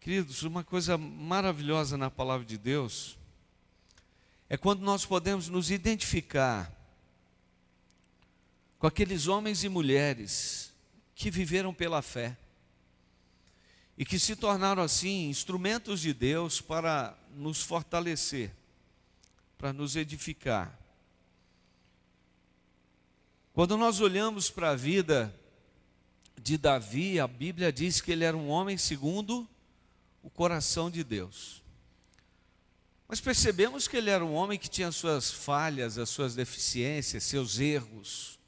Queridos, uma coisa maravilhosa na palavra de Deus é quando nós podemos nos identificar com aqueles homens e mulheres que viveram pela fé e que se tornaram assim instrumentos de Deus para nos fortalecer, para nos edificar. Quando nós olhamos para a vida de Davi, a Bíblia diz que ele era um homem segundo o coração de Deus. Mas percebemos que ele era um homem que tinha suas falhas, as suas deficiências, seus erros,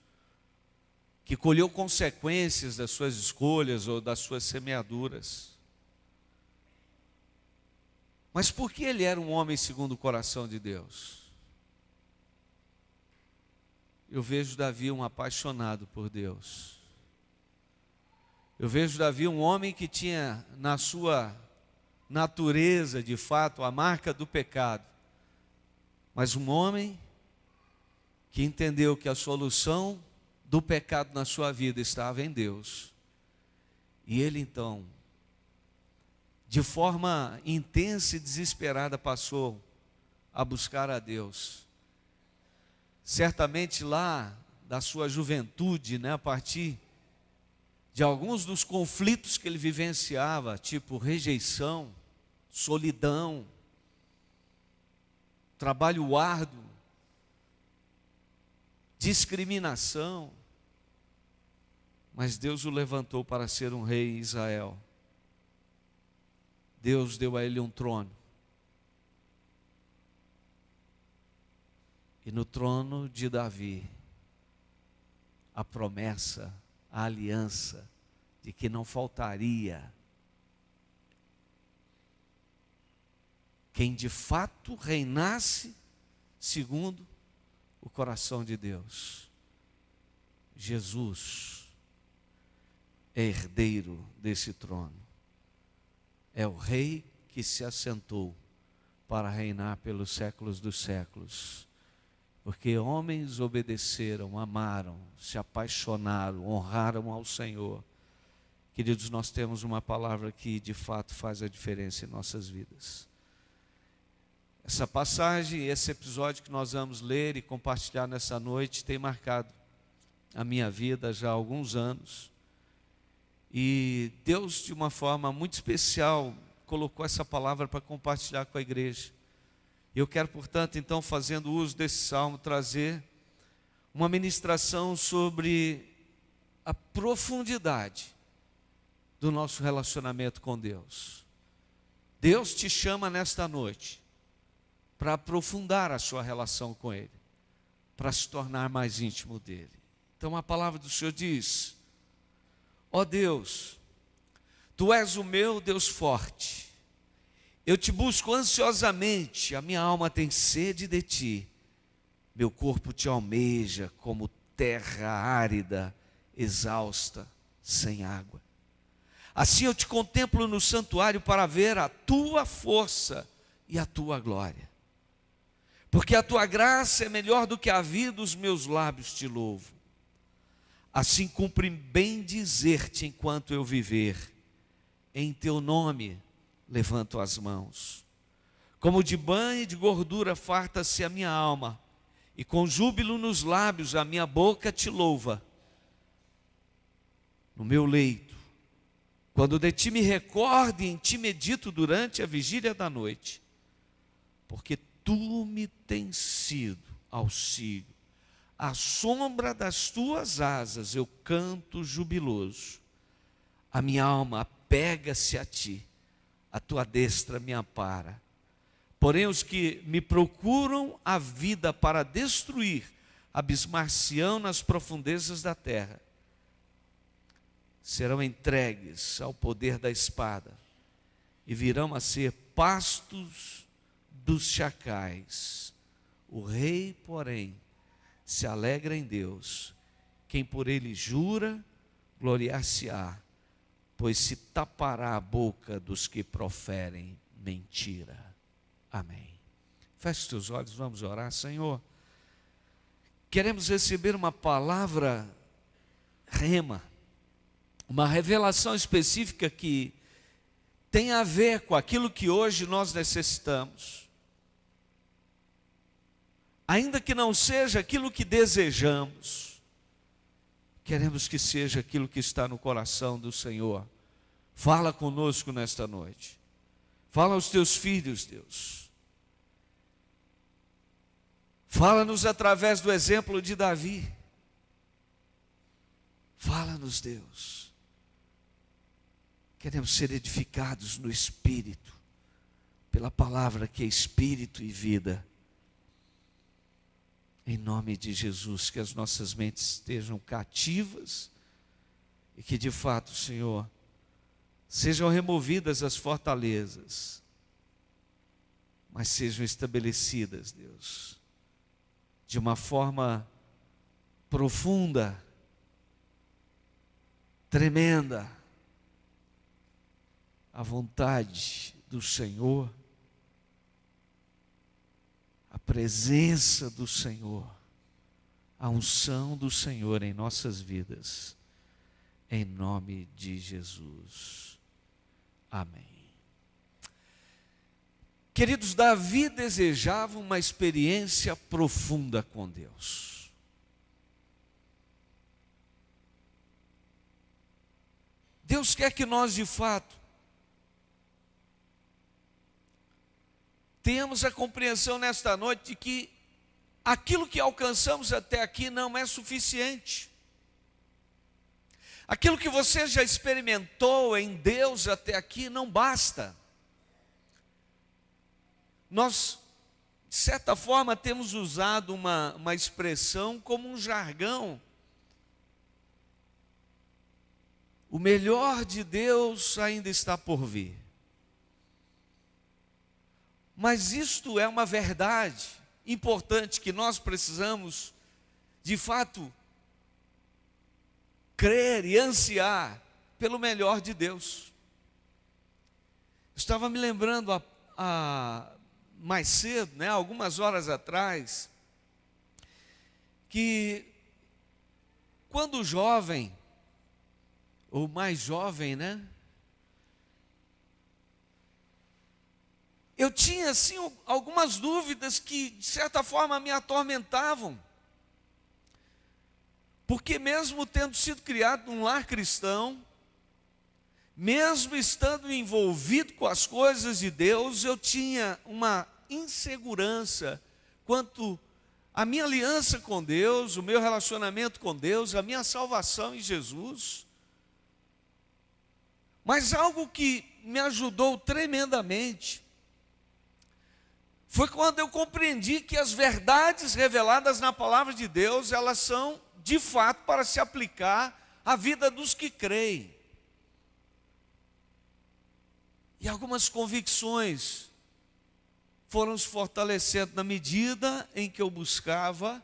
que colheu consequências das suas escolhas ou das suas semeaduras. Mas por que ele era um homem segundo o coração de Deus? Eu vejo Davi um apaixonado por Deus. Eu vejo Davi um homem que tinha na sua natureza, de fato, a marca do pecado. Mas um homem que entendeu que a solução do pecado na sua vida estava em Deus. E ele então, de forma intensa e desesperada, passou a buscar a Deus. Certamente lá da sua juventude, a partir de alguns dos conflitos que ele vivenciava, tipo rejeição, solidão, trabalho árduo, discriminação, mas Deus o levantou para ser um rei em Israel. Deus deu a ele um trono. E no trono de Davi, a promessa, a aliança de que não faltaria quem de fato reinasse segundo o coração de Deus. Jesus é herdeiro desse trono. É o rei que se assentou para reinar pelos séculos dos séculos. Porque homens obedeceram, amaram, se apaixonaram, honraram ao Senhor. Queridos, nós temos uma palavra que de fato faz a diferença em nossas vidas. Essa passagem, esse episódio que nós vamos ler e compartilhar nessa noite tem marcado a minha vida já há alguns anos. E Deus, de uma forma muito especial, colocou essa palavra para compartilhar com a igreja. Eu quero, portanto, então, fazendo uso desse salmo, trazer uma ministração sobre a profundidade do nosso relacionamento com Deus. Deus te chama nesta noite para aprofundar a sua relação com Ele, para se tornar mais íntimo dEle. Então a palavra do Senhor diz: ó Deus, Tu és o meu Deus forte, eu te busco ansiosamente, a minha alma tem sede de Ti, meu corpo Te almeja como terra árida, exausta, sem água. Assim eu Te contemplo no santuário para ver a Tua força e a Tua glória. Porque a Tua graça é melhor do que a vida, os meus lábios Te louvam. Assim cumpre bem dizer-Te enquanto eu viver, em Teu nome levanto as mãos. Como de banho e de gordura farta-se a minha alma, e com júbilo nos lábios a minha boca Te louva. No meu leito, quando de Ti me recordo e em Ti medito durante a vigília da noite, porque Tu me tens sido auxílio, à sombra das Tuas asas eu canto jubiloso. A minha alma apega-se a Ti, a Tua destra me ampara. Porém os que me procuram a vida para destruir, abismar-se-ão nas profundezas da terra. Serão entregues ao poder da espada e virão a ser pastos dos chacais. O rei, porém, se alegra em Deus. Quem por ele jura, gloriar-se-á, pois se tapará a boca dos que proferem mentira. Amém. Feche os teus olhos, vamos orar. Senhor, queremos receber uma palavra rema, uma revelação específica que tem a ver com aquilo que hoje nós necessitamos. Ainda que não seja aquilo que desejamos, queremos que seja aquilo que está no coração do Senhor. Fala conosco nesta noite. Fala aos teus filhos, Deus. Fala-nos através do exemplo de Davi. Fala-nos, Deus. Queremos ser edificados no Espírito, pela palavra que é Espírito e vida. Em nome de Jesus, que as nossas mentes estejam cativas e que de fato, Senhor, sejam removidas as fortalezas, mas sejam estabelecidas, Deus, de uma forma profunda, tremenda, a vontade do Senhor, a presença do Senhor, a unção do Senhor em nossas vidas, em nome de Jesus. Amém. Queridos, Davi desejava uma experiência profunda com Deus. Deus quer que nós, de fato, tenhamos a compreensão nesta noite de que aquilo que alcançamos até aqui não é suficiente. Aquilo que você já experimentou em Deus até aqui não basta. Nós, de certa forma, temos usado uma expressão como um jargão. O melhor de Deus ainda está por vir. Mas isto é uma verdade importante que nós precisamos, de fato, crer e ansiar pelo melhor de Deus. Estava me lembrando mais cedo, algumas horas atrás, que quando jovem, ou mais jovem, eu tinha assim algumas dúvidas que de certa forma me atormentavam. Porque mesmo tendo sido criado num lar cristão, mesmo estando envolvido com as coisas de Deus, eu tinha uma insegurança quanto à minha aliança com Deus, o meu relacionamento com Deus, a minha salvação em Jesus. Mas algo que me ajudou tremendamente foi quando eu compreendi que as verdades reveladas na palavra de Deus, elas são de fato para se aplicar à vida dos que creem. E algumas convicções foram se fortalecendo na medida em que eu buscava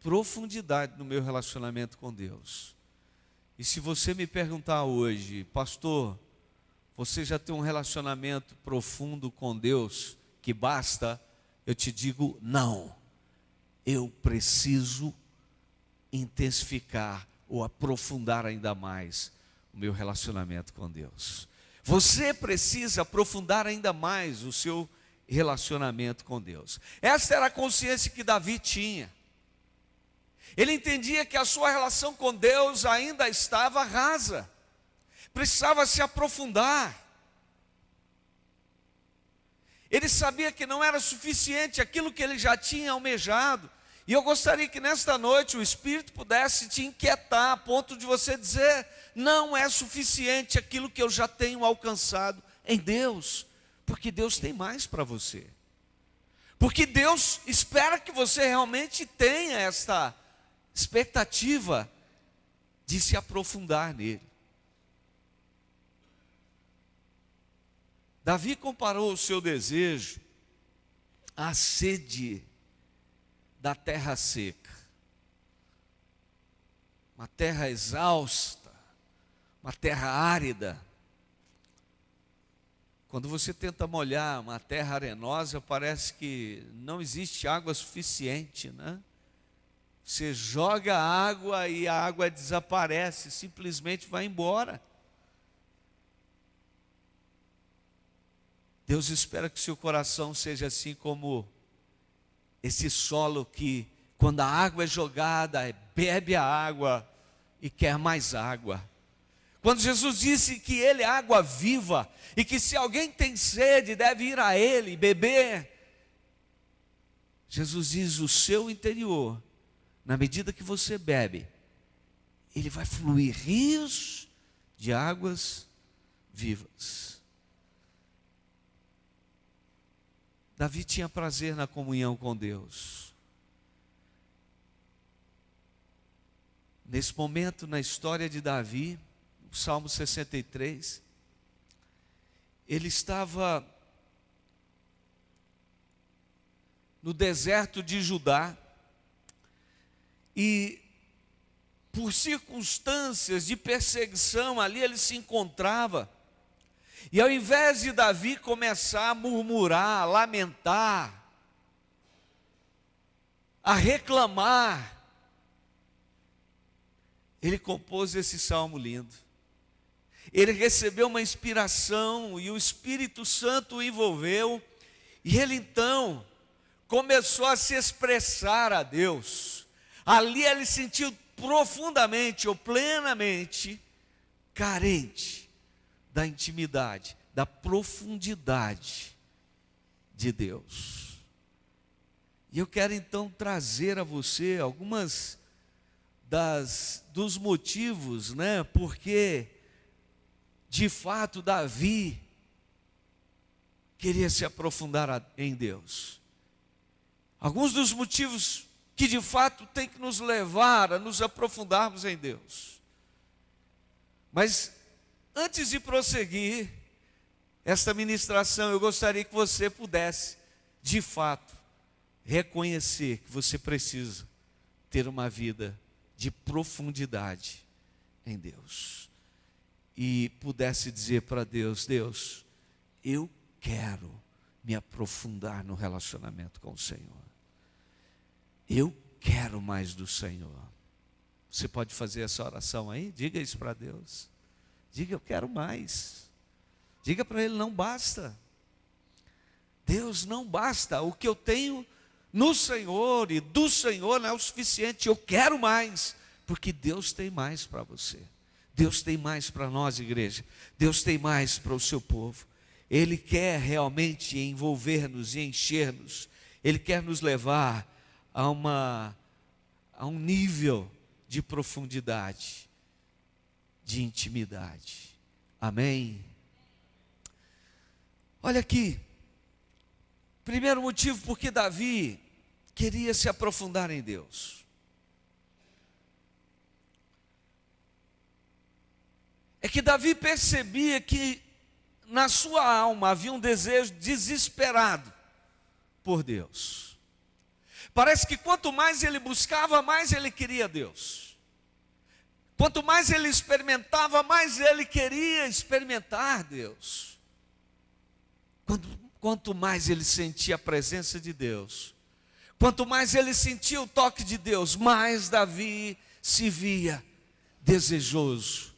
profundidade no meu relacionamento com Deus. E se você me perguntar hoje, pastor, você já tem um relacionamento profundo com Deus que basta? Eu te digo, não. Eu preciso intensificar ou aprofundar ainda mais o meu relacionamento com Deus. Você precisa aprofundar ainda mais o seu relacionamento com Deus. Essa era a consciência que Davi tinha. Ele entendia que a sua relação com Deus ainda estava rasa, precisava se aprofundar. Ele sabia que não era suficiente aquilo que ele já tinha almejado. E eu gostaria que nesta noite o Espírito pudesse te inquietar a ponto de você dizer: não é suficiente aquilo que eu já tenho alcançado em Deus, porque Deus tem mais para você. Porque Deus espera que você realmente tenha esta expectativa de se aprofundar nele. Davi comparou o seu desejo à sede da terra seca, uma terra exausta, uma terra árida. Quando você tenta molhar uma terra arenosa, parece que não existe água suficiente, Você joga água e a água desaparece, simplesmente vai embora. Deus espera que o seu coração seja assim como esse solo que, quando a água é jogada, bebe a água e quer mais água. Quando Jesus disse que Ele é água viva, e que se alguém tem sede, deve ir a Ele e beber, Jesus diz: o seu interior, na medida que você bebe, ele vai fluir rios de águas vivas. Davi tinha prazer na comunhão com Deus. Nesse momento na história de Davi, o Salmo 63, ele estava no deserto de Judá, e por circunstâncias de perseguição ali ele se encontrava, e ao invés de Davi começar a murmurar, a lamentar, a reclamar, ele compôs esse salmo lindo. Ele recebeu uma inspiração e o Espírito Santo o envolveu, e ele então começou a se expressar a Deus. Ali ele sentiu profundamente ou plenamente carente da intimidade, da profundidade de Deus. E eu quero então trazer a você algumas dos motivos, porque de fato Davi queria se aprofundar em Deus. Alguns dos motivos que de fato tem que nos levar a nos aprofundarmos em Deus. Mas antes de prosseguir esta ministração, eu gostaria que você pudesse, de fato, reconhecer que você precisa ter uma vida de profundidade em Deus. E pudesse dizer para Deus: Deus, eu quero me aprofundar no relacionamento com o Senhor. Eu quero mais do Senhor. Você pode fazer essa oração aí? Diga isso para Deus. Diga: eu quero mais. Diga para Ele: não basta. Deus, não basta. O que eu tenho no Senhor e do Senhor não é o suficiente. Eu quero mais, porque Deus tem mais para você. Deus tem mais para nós, igreja. Deus tem mais para o seu povo. Ele quer realmente envolver-nos e encher-nos. Ele quer nos levar a um nível de profundidade, de intimidade. Amém? Olha aqui, primeiro motivo porque Davi queria se aprofundar em Deus. É que Davi percebia que na sua alma havia um desejo desesperado por Deus. Parece que quanto mais ele buscava, mais ele queria Deus. Quanto mais ele experimentava, mais ele queria experimentar Deus. Quanto mais ele sentia a presença de Deus, quanto mais ele sentia o toque de Deus, mais Davi se via desejoso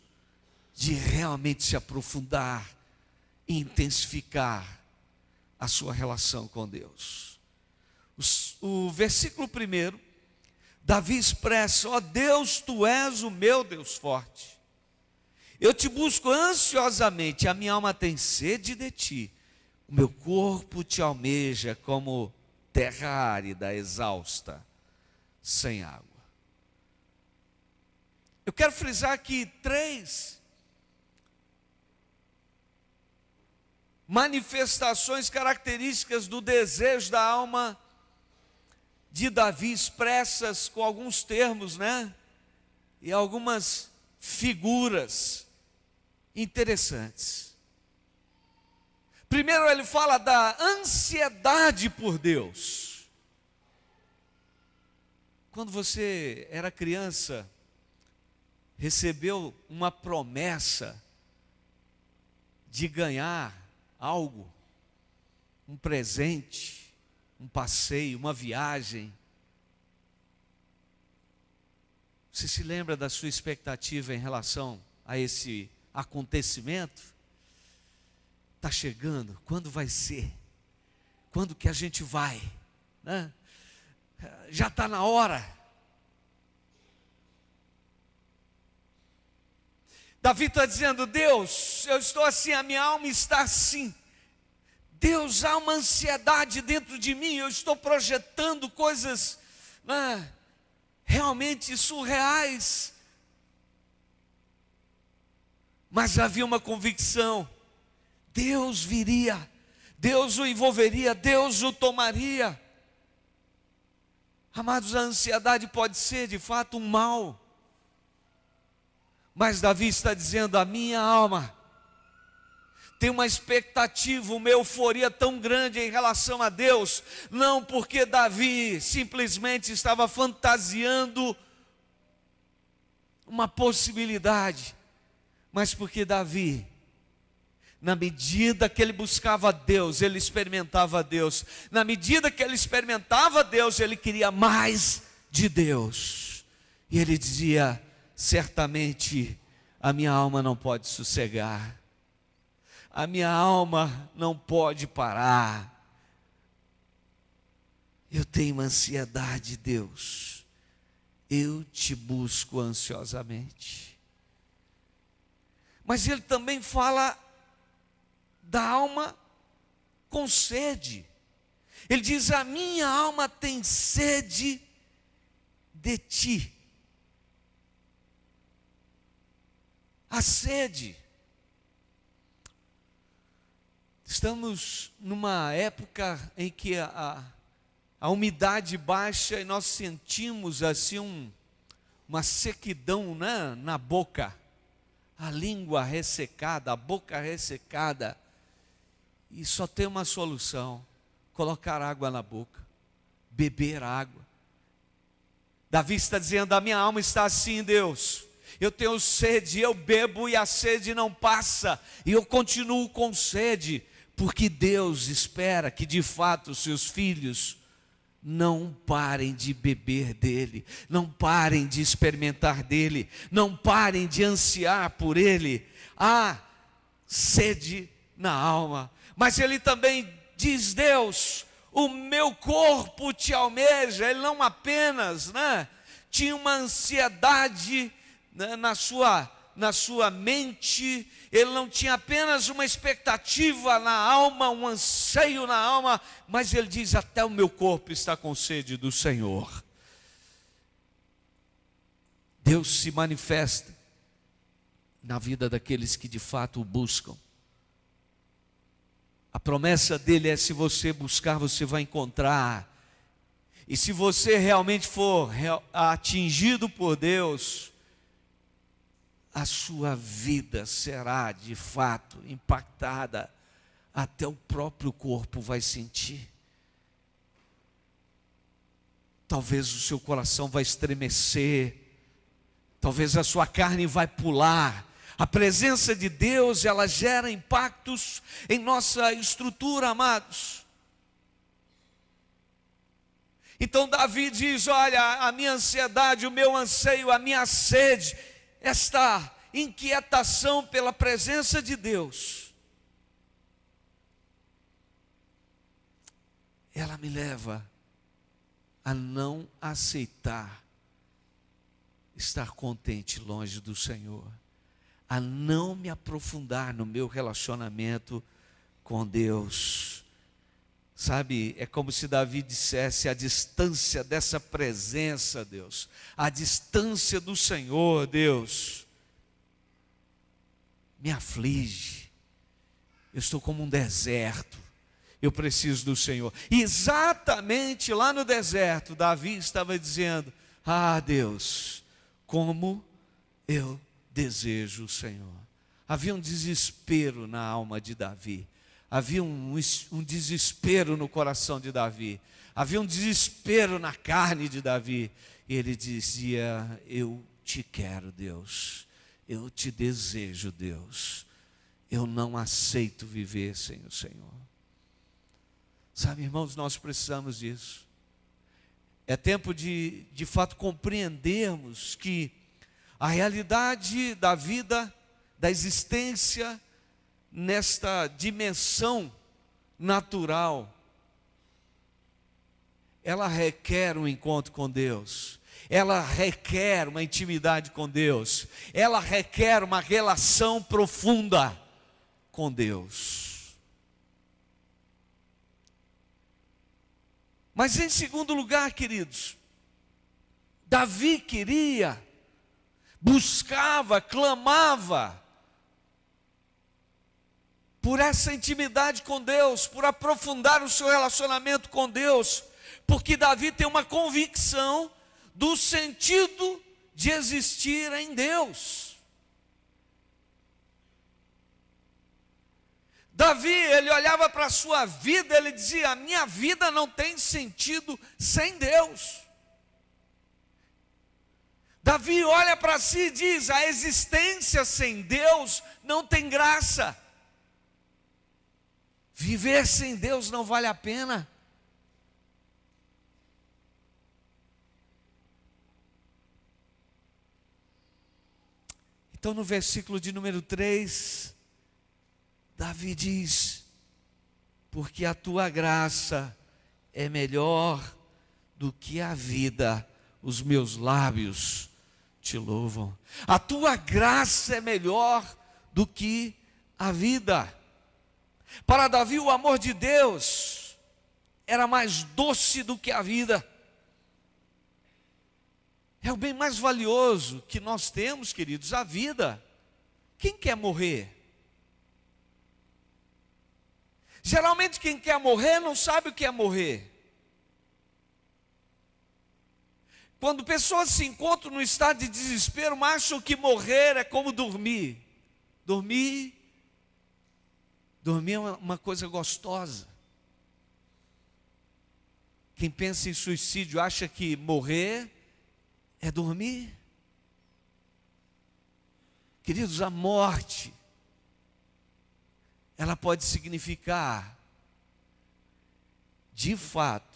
de realmente se aprofundar e intensificar a sua relação com Deus. O versículo 1, Davi expressa: ó Deus, tu és o meu Deus forte. Eu te busco ansiosamente, a minha alma tem sede de ti. O meu corpo te almeja como terra árida, exausta, sem água. Eu quero frisar aqui 3 manifestações características do desejo da alma de Davi, expressas com alguns termos, e algumas figuras interessantes. Primeiro ele fala da ansiedade por Deus. Quando você era criança, recebeu uma promessa de ganhar algo, um presente, um passeio, uma viagem. Você se lembra da sua expectativa em relação a esse acontecimento? está chegando, quando vai ser? Quando que a gente vai? Né? Já está na hora. Davi está dizendo: Deus, eu estou assim, a minha alma está assim. Deus, há uma ansiedade dentro de mim, eu estou projetando coisas, né, realmente surreais. Mas havia uma convicção: Deus viria, Deus o envolveria, Deus o tomaria. Amados, a ansiedade pode ser de fato um mal, mas Davi está dizendo: a minha alma tem uma expectativa, uma euforia tão grande em relação a Deus, não porque Davi simplesmente estava fantasiando uma possibilidade, mas porque Davi, na medida que ele buscava Deus, ele experimentava Deus. Na medida que ele experimentava Deus, ele queria mais de Deus. E ele dizia: certamente a minha alma não pode sossegar. A minha alma não pode parar. Eu tenho ansiedade, Deus. Eu te busco ansiosamente. Mas ele também fala da alma com sede. Ele diz: a minha alma tem sede de ti. A sede. Estamos numa época em que a umidade baixa e nós sentimos assim uma sequidão, né, na boca. A língua ressecada, a boca ressecada. E só tem uma solução: colocar água na boca, beber água. Davi está dizendo: a minha alma está assim, Deus. Eu tenho sede, eu bebo e a sede não passa. E eu continuo com sede, porque Deus espera que de fato os seus filhos não parem de beber dele, não parem de experimentar dele, não parem de ansiar por ele. Há sede na alma. Mas ele também diz: Deus, o meu corpo te almeja. Ele não apenas, né, tinha uma ansiedade, né, na sua mente. Ele não tinha apenas uma expectativa na alma, um anseio na alma, mas ele diz: até o meu corpo está com sede do Senhor. Deus se manifesta na vida daqueles que de fato o buscam. A promessa dele é: se você buscar, você vai encontrar. E se você realmente for atingido por Deus, a sua vida será de fato impactada, até o próprio corpo vai sentir. Talvez o seu coração vai estremecer, talvez a sua carne vai pular. A presença de Deus, ela gera impactos em nossa estrutura, amados. Então Davi diz: olha, a minha ansiedade, o meu anseio, a minha sede, esta inquietação pela presença de Deus, ela me leva a não aceitar estar contente longe do Senhor, a não me aprofundar no meu relacionamento com Deus. Sabe, é como se Davi dissesse: a distância dessa presença, Deus, a distância do Senhor, Deus, me aflige. Eu estou como um deserto, eu preciso do Senhor. E exatamente lá no deserto, Davi estava dizendo: ah, Deus, como eu desejo o Senhor. Havia um desespero na alma de Davi. Havia um desespero no coração de Davi. Havia um desespero na carne de Davi. E ele dizia: eu te quero, Deus. Eu te desejo, Deus. Eu não aceito viver sem o Senhor. Sabe, irmãos, nós precisamos disso. É tempo de fato compreendermos que a realidade da vida, da existência, nesta dimensão natural, ela requer um encontro com Deus, ela requer uma intimidade com Deus, ela requer uma relação profunda com Deus. Mas em segundo lugar, queridos, Davi queria, buscava, clamava por essa intimidade com Deus, por aprofundar o seu relacionamento com Deus, porque Davi tem uma convicção do sentido de existir em Deus. Davi, ele olhava para a sua vida, ele dizia: a minha vida não tem sentido sem Deus. Davi olha para si e diz: a existência sem Deus não tem graça. Viver sem Deus não vale a pena. Então, no versículo de número 3, Davi diz: porque a tua graça é melhor do que a vida, os meus lábios te louvam. A tua graça é melhor do que a vida. Para Davi, o amor de Deus era mais doce do que a vida. É o bem mais valioso que nós temos, queridos, a vida. Quem quer morrer? Geralmente quem quer morrer não sabe o que é morrer. Quando pessoas se encontram no estado de desespero, acham que morrer é como dormir. Dormir é uma coisa gostosa. Quem pensa em suicídio acha que morrer é dormir. Queridos, a morte, ela pode significar, de fato,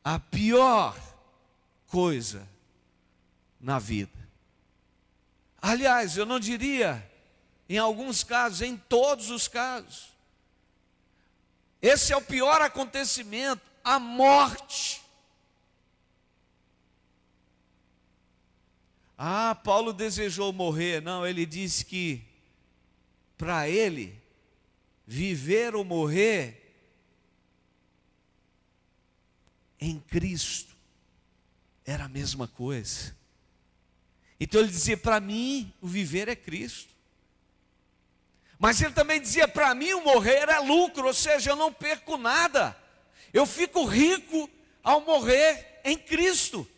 a pior coisa na vida. Aliás, eu não diria, em alguns casos, em todos os casos. Esse é o pior acontecimento, a morte. Ah, Paulo desejou morrer. Não, ele disse que para ele, viver ou morrer em Cristo era a mesma coisa. Então ele dizia: para mim o viver é Cristo. Mas ele também dizia: para mim o morrer é lucro, ou seja, eu não perco nada. Eu fico rico ao morrer em Cristo.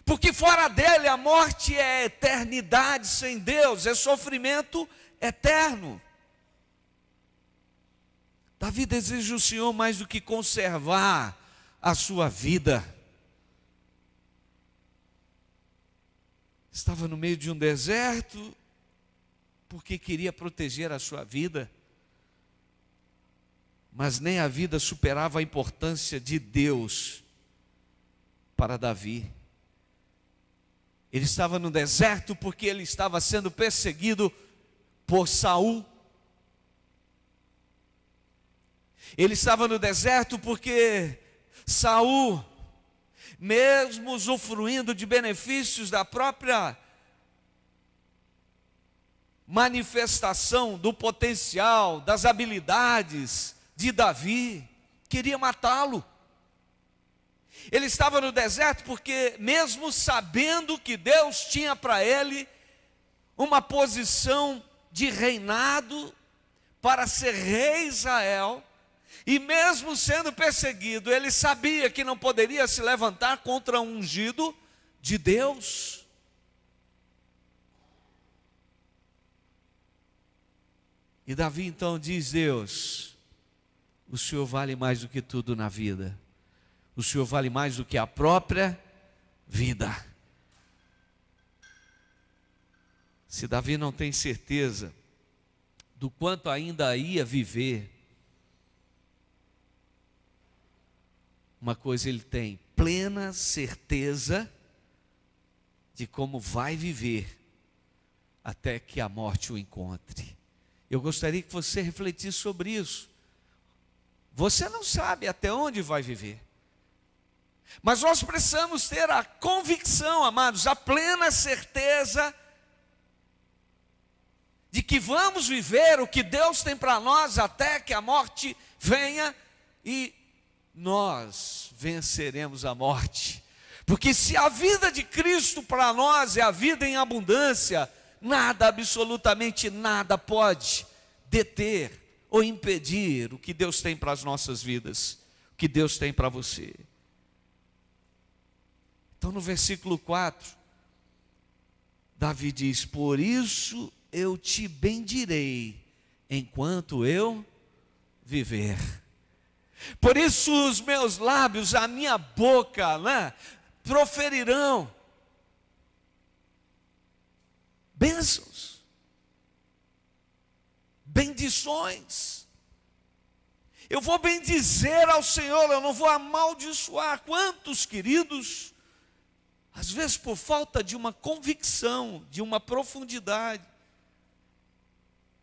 Porque fora dele a morte é eternidade sem Deus, é sofrimento eterno. Davi deseja o Senhor mais do que conservar a sua vida. Estava no meio de um deserto, porque queria proteger a sua vida. Mas nem a vida superava a importância de Deus para Davi. Ele estava no deserto porque ele estava sendo perseguido por Saul. Ele estava no deserto porque Saul, mesmo usufruindo de benefícios da própria manifestação do potencial, das habilidades de Davi, queria matá-lo. Ele estava no deserto porque, mesmo sabendo que Deus tinha para ele uma posição de reinado para ser rei Israel, e mesmo sendo perseguido, ele sabia que não poderia se levantar contra um ungido de Deus. E Davi então diz: Deus, o Senhor vale mais do que tudo na vida. O Senhor vale mais do que a própria vida. Se Davi não tem certeza do quanto ainda ia viver, uma coisa ele tem: plena certeza de como vai viver até que a morte o encontre. Eu gostaria que você refletisse sobre isso. Você não sabe até onde vai viver, mas nós precisamos ter a convicção, amados, a plena certeza de que vamos viver o que Deus tem para nós até que a morte venha e nós venceremos a morte. Porque se a vida de Cristo para nós é a vida em abundância, nada, absolutamente nada pode deter ou impedir o que Deus tem para as nossas vidas, o que Deus tem para você. Então no versículo 4, Davi diz: por isso eu te bendirei enquanto eu viver. Por isso os meus lábios, a minha boca, proferirão bênçãos, bendições. Eu vou bendizer ao Senhor, eu não vou amaldiçoar. Quantos, queridos, às vezes por falta de uma convicção, de uma profundidade,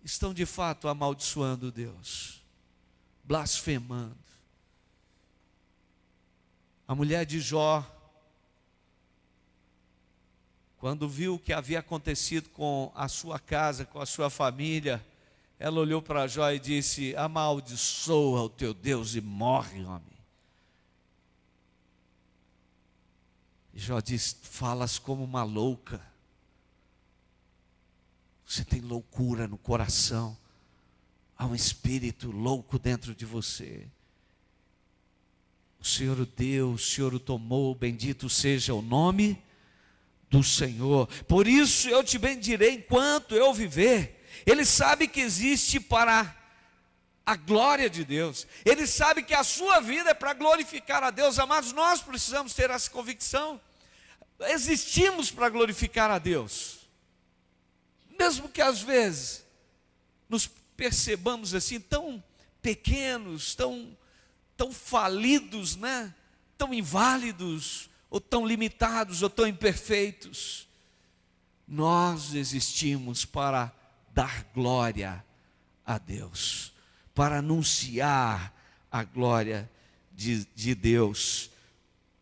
estão de fato amaldiçoando Deus, blasfemando. A mulher de Jó, quando viu o que havia acontecido com a sua casa, com a sua família, ela olhou para Jó e disse: amaldiçoa o teu Deus e morre, homem. E Jó disse: falas como uma louca. Você tem loucura no coração. Há um espírito louco dentro de você. O Senhor o deu, o Senhor o tomou, bendito seja o nome do Senhor. Por isso eu te bendirei enquanto eu viver. Ele sabe que existe para a glória de Deus. Ele sabe que a sua vida é para glorificar a Deus. Amados, nós precisamos ter essa convicção. Existimos para glorificar a Deus. Mesmo que às vezes nos percebamos assim tão pequenos, tão falidos, tão inválidos, ou tão limitados, ou tão imperfeitos, nós existimos para dar glória a Deus, para anunciar a glória de Deus.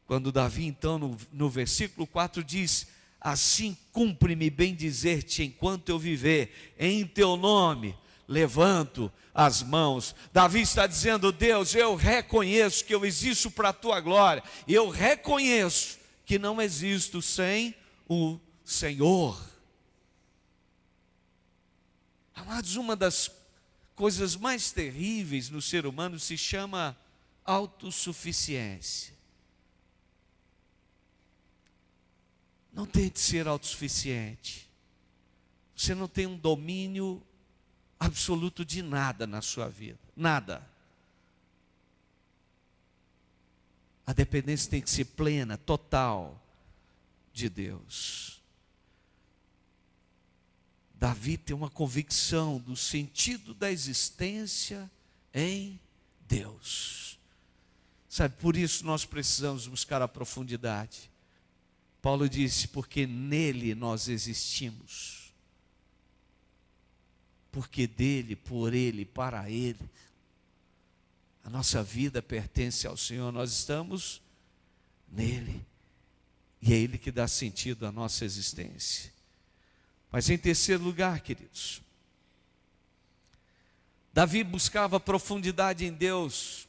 Quando Davi então no versículo 4 diz: assim cumpre-me bem dizer-te enquanto eu viver, em teu nome levanto as mãos. Davi está dizendo: Deus, eu reconheço que eu existo para a tua glória, e eu reconheço que não existo sem o Senhor. Amados, uma das coisas mais terríveis no ser humano se chama autossuficiência. Não tente ser autossuficiente. Você não tem um domínio absoluto de nada na sua vida. Nada. A dependência tem que ser plena, total de Deus. Davi tem uma convicção do sentido da existência em Deus. Sabe, por isso nós precisamos buscar a profundidade. Paulo disse: porque nele nós existimos. Porque dele, por ele, para ele. A nossa vida pertence ao Senhor, nós estamos nele. E é ele que dá sentido à nossa existência. Mas em terceiro lugar, queridos, Davi buscava profundidade em Deus,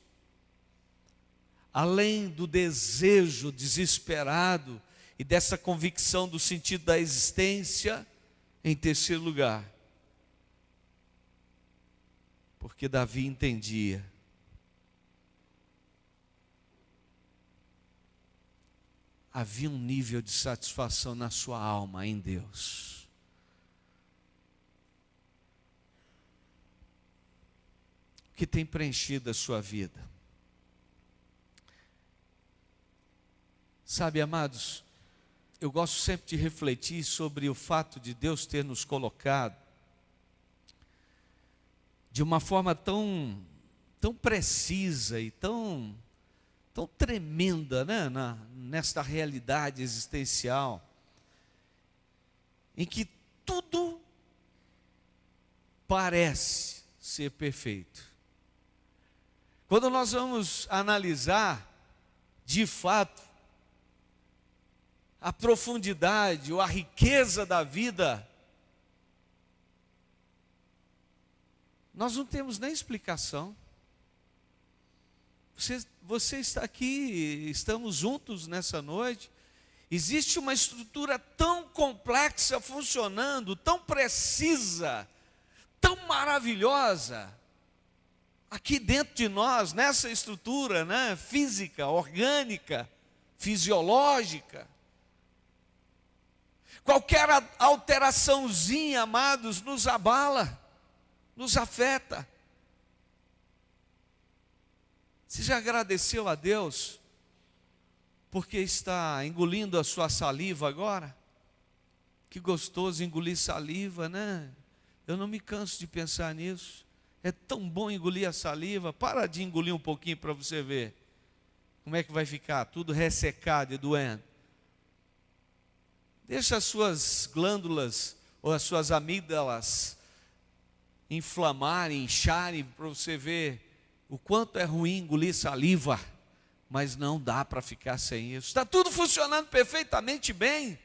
além do desejo desesperado e dessa convicção do sentido da existência. Em terceiro lugar, porque Davi entendia havia um nível de satisfação na sua alma em Deus. O que tem preenchido a sua vida? Sabe, amados, eu gosto sempre de refletir sobre o fato de Deus ter nos colocado de uma forma tão precisa e tão tremenda, nesta realidade existencial, em que tudo parece ser perfeito. Quando nós vamos analisar, de fato, a profundidade ou a riqueza da vida, nós não temos nem explicação. Você está aqui, estamos juntos nessa noite. Existe uma estrutura tão complexa funcionando, tão precisa, tão maravilhosa, aqui dentro de nós, nessa estrutura, né, física, orgânica, fisiológica. Qualquer alteraçãozinha, amados, nos abala, nos afeta. Você já agradeceu a Deus porque está engolindo a sua saliva agora? Que gostoso engolir saliva, né? Eu não me canso de pensar nisso. É tão bom engolir a saliva. Para de engolir um pouquinho para você ver como é que vai ficar, tudo ressecado e doendo. Deixa as suas glândulas ou as suas amígdalas inflamarem, incharem, para você ver o quanto é ruim engolir saliva, mas não dá para ficar sem isso. Está tudo funcionando perfeitamente bem.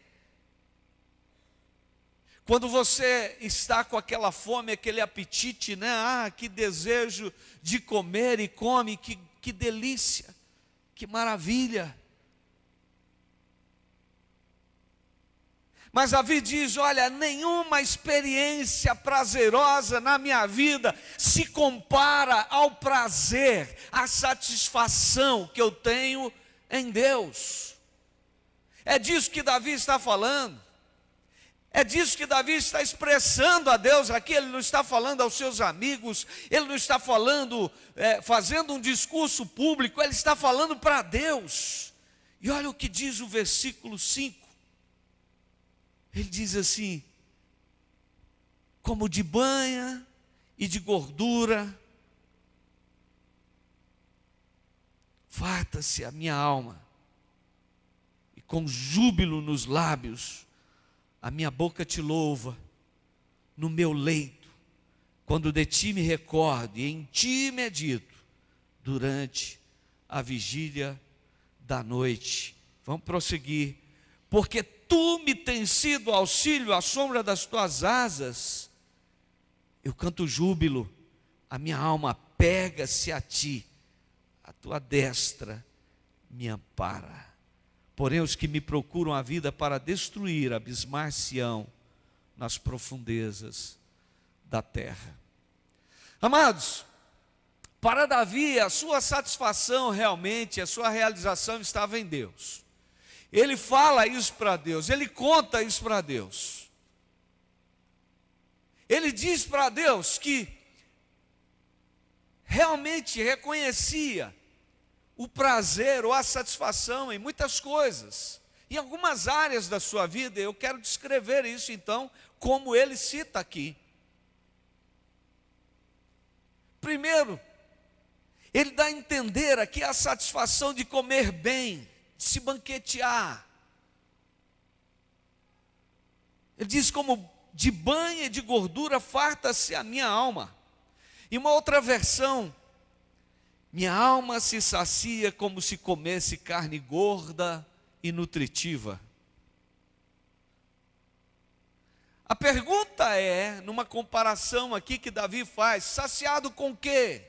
Quando você está com aquela fome, aquele apetite, né? Que desejo de comer e come, que delícia, que maravilha. Mas Davi diz, olha, nenhuma experiência prazerosa na minha vida se compara ao prazer, à satisfação que eu tenho em Deus. É disso que Davi está falando. É disso que Davi está expressando a Deus aqui. Ele não está falando aos seus amigos, ele não está falando, fazendo um discurso público, ele está falando para Deus. E olha o que diz o versículo 5. Ele diz assim: como de banha e de gordura, farta-se a minha alma, e com júbilo nos lábios, a minha boca te louva, no meu leito, quando de ti me recordo, e em ti medito, durante a vigília da noite. Vamos prosseguir. Porque tu me tens sido auxílio à sombra das tuas asas, eu canto júbilo, a minha alma pega-se a ti, a tua destra me ampara. Porém os que me procuram a vida para destruir, abismar-se-ão nas profundezas da terra. Amados, para Davi a sua satisfação realmente, a sua realização estava em Deus. Ele fala isso para Deus, ele conta isso para Deus. Ele diz para Deus que realmente reconhecia o prazer ou a satisfação em muitas coisas, em algumas áreas da sua vida. Eu quero descrever isso então, como ele cita aqui. Primeiro, ele dá a entender aqui a satisfação de comer bem, se banquetear. Ele diz, como de banha e de gordura farta-se a minha alma. Em uma outra versão, minha alma se sacia como se comesse carne gorda e nutritiva. A pergunta é, numa comparação aqui que Davi faz, saciado com o quê?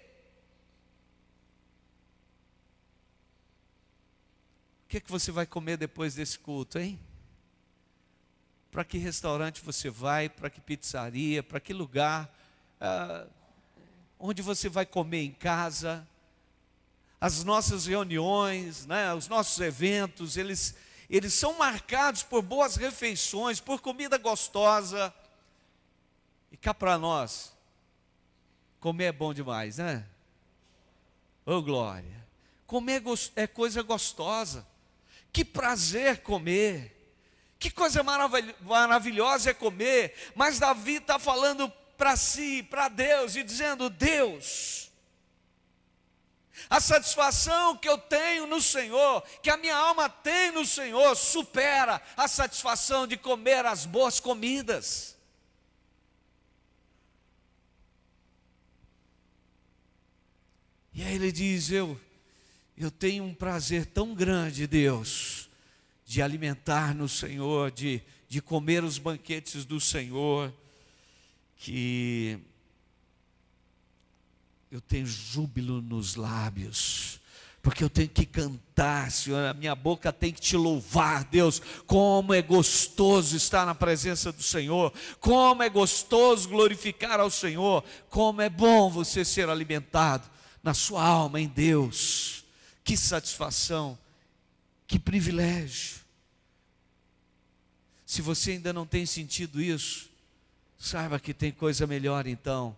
O que você vai comer depois desse culto, hein? Para que restaurante você vai? Para que pizzaria? Para que lugar? Onde você vai comer em casa? As nossas reuniões, né, os nossos eventos, eles são marcados por boas refeições, por comida gostosa. E cá para nós, comer é bom demais, né? Ô glória! Comer é coisa gostosa. Que prazer comer, que coisa maravilhosa é comer. Mas Davi está falando para si, para Deus, e dizendo: Deus, a satisfação que eu tenho no Senhor, que a minha alma tem no Senhor, supera a satisfação de comer as boas comidas. E aí ele diz: eu tenho um prazer tão grande, Deus, de alimentar no Senhor, de comer os banquetes do Senhor, que eu tenho júbilo nos lábios, porque eu tenho que cantar, Senhor, a minha boca tem que te louvar, Deus. Como é gostoso estar na presença do Senhor, como é gostoso glorificar ao Senhor, como é bom você ser alimentado na sua alma em Deus. Que satisfação, que privilégio. Se você ainda não tem sentido isso, saiba que tem coisa melhor então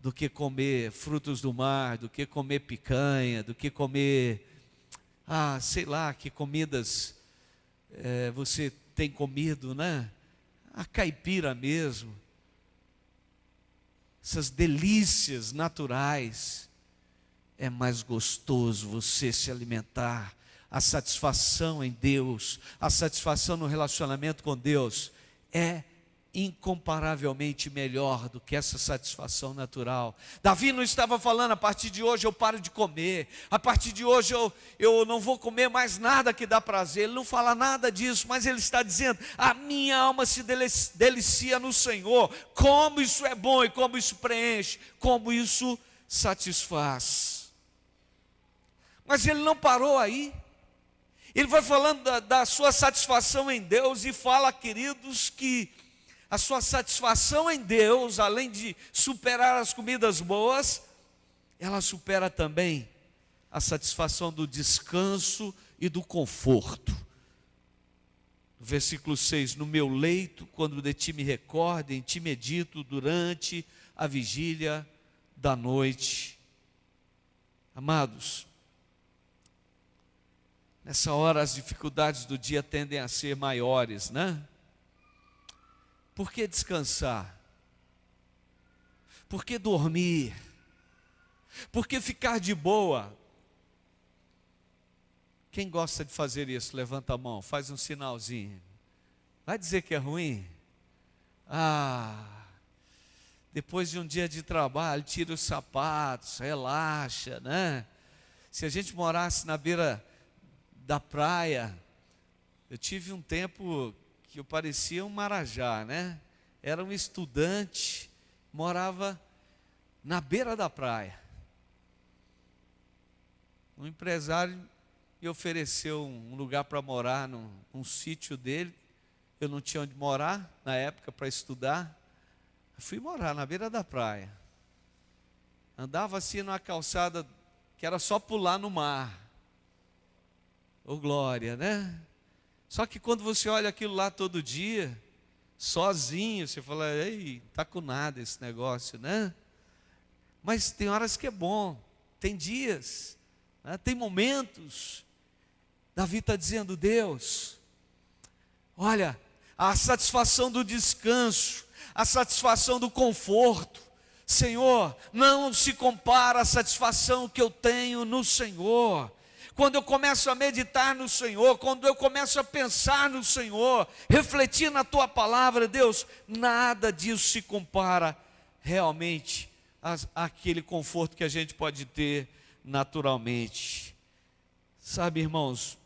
do que comer frutos do mar, do que comer picanha, do que comer, sei lá, que comidas você tem comido, né? A caipira mesmo, essas delícias naturais. É mais gostoso você se alimentar. A satisfação em Deus, a satisfação no relacionamento com Deus é incomparavelmente melhor do que essa satisfação natural. Davi não estava falando: a partir de hoje eu paro de comer, a partir de hoje eu não vou comer mais nada que dá prazer. Ele não fala nada disso, mas ele está dizendo: a minha alma se delicia no Senhor. Como isso é bom e como isso preenche, como isso satisfaz. Mas ele não parou aí. Ele vai falando da sua satisfação em Deus e fala, queridos, que a sua satisfação em Deus, além de superar as comidas boas, ela supera também a satisfação do descanso e do conforto. Versículo 6: no meu leito, quando de ti me recordo, em ti medito durante a vigília da noite. Amados, nessa hora as dificuldades do dia tendem a ser maiores, né? Por que descansar? Por que dormir? Por que ficar de boa? Quem gosta de fazer isso? Levanta a mão, faz um sinalzinho. Vai dizer que é ruim? Depois de um dia de trabalho, tira os sapatos, relaxa, né? Se a gente morasse na beira da praia, eu tive um tempo que eu parecia um marajá, né? Era um estudante, morava na beira da praia. Um empresário me ofereceu um lugar para morar num sítio dele. Eu não tinha onde morar na época para estudar. Eu fui morar na beira da praia. Andava assim numa calçada que era só pular no mar. Ô glória, né? Só que quando você olha aquilo lá todo dia, sozinho, você fala: ei, tá com nada esse negócio, né? Mas tem horas que é bom, tem dias, né? Tem momentos. Davi está dizendo: Deus, olha, a satisfação do descanso, a satisfação do conforto, Senhor, não se compara à satisfação que eu tenho no Senhor. Quando eu começo a meditar no Senhor, quando eu começo a pensar no Senhor, refletir na Tua palavra, Deus, nada disso se compara realmente àquele conforto que a gente pode ter naturalmente. Sabe, irmãos,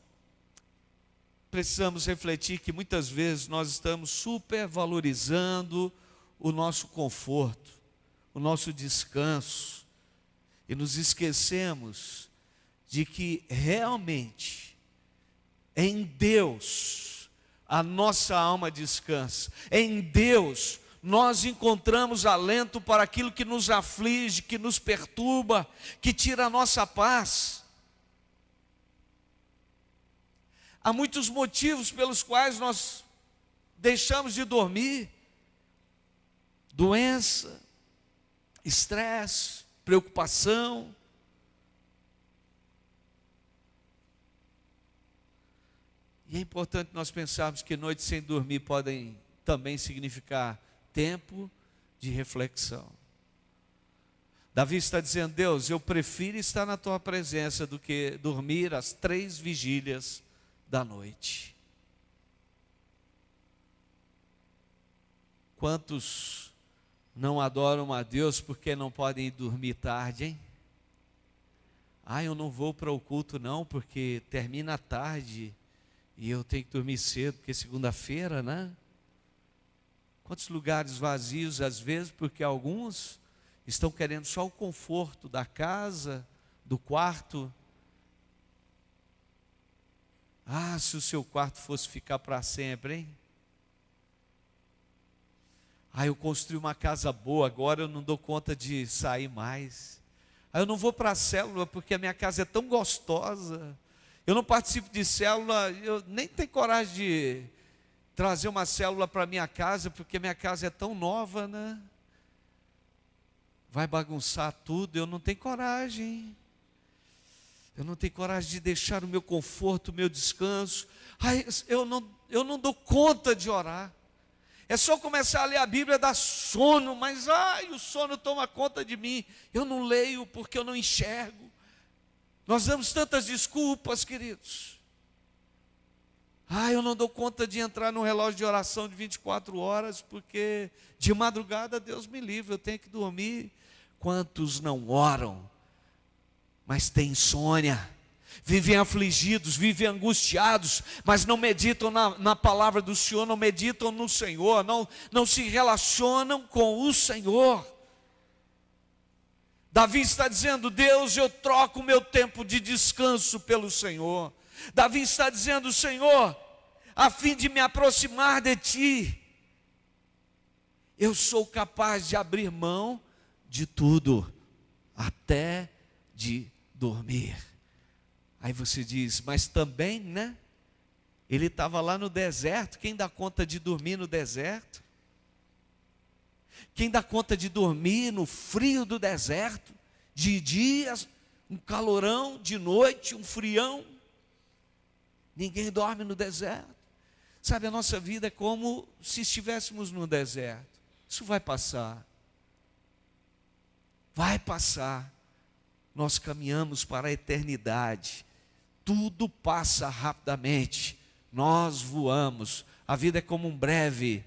precisamos refletir que muitas vezes nós estamos supervalorizando o nosso conforto, o nosso descanso, e nos esquecemos de que realmente em Deus a nossa alma descansa. Em Deus nós encontramos alento para aquilo que nos aflige, que nos perturba, que tira a nossa paz. Há muitos motivos pelos quais nós deixamos de dormir: doença, estresse, preocupação. E é importante nós pensarmos que noites sem dormir podem também significar tempo de reflexão. Davi está dizendo: Deus, eu prefiro estar na Tua presença do que dormir as 3 vigílias da noite. Quantos não adoram a Deus porque não podem ir dormir tarde, hein? Ah, eu não vou para o culto não, porque termina à tarde e eu tenho que dormir cedo, porque é segunda-feira, né? Quantos lugares vazios às vezes, porque alguns estão querendo só o conforto da casa, do quarto. Ah, se o seu quarto fosse ficar para sempre, hein? Ah, eu construí uma casa boa, agora eu não dou conta de sair mais. Ah, eu não vou para a célula porque a minha casa é tão gostosa. Eu não participo de célula, eu nem tenho coragem de trazer uma célula para minha casa, porque minha casa é tão nova, né? Vai bagunçar tudo, eu não tenho coragem. Eu não tenho coragem de deixar o meu conforto, o meu descanso. Ai, eu não dou conta de orar. É só começar a ler a Bíblia, dá sono, mas o sono toma conta de mim. Eu não leio porque eu não enxergo. Nós damos tantas desculpas, queridos. Eu não dou conta de entrar no relógio de oração de 24 horas, porque de madrugada, Deus me livre, eu tenho que dormir. Quantos não oram, mas têm insônia? Vivem afligidos, vivem angustiados, mas não meditam na palavra do Senhor, não meditam no Senhor, não se relacionam com o Senhor. Davi está dizendo: Deus, eu troco o meu tempo de descanso pelo Senhor. Davi está dizendo: Senhor, a fim de me aproximar de Ti, eu sou capaz de abrir mão de tudo, até de dormir. Aí você diz: mas também, né? Ele estava lá no deserto. Quem dá conta de dormir no deserto? Quem dá conta de dormir no frio do deserto? De dia, um calorão, de noite, um frião. Ninguém dorme no deserto. Sabe, a nossa vida é como se estivéssemos no deserto. Isso vai passar. Vai passar. Nós caminhamos para a eternidade. Tudo passa rapidamente, nós voamos. A vida é como um breve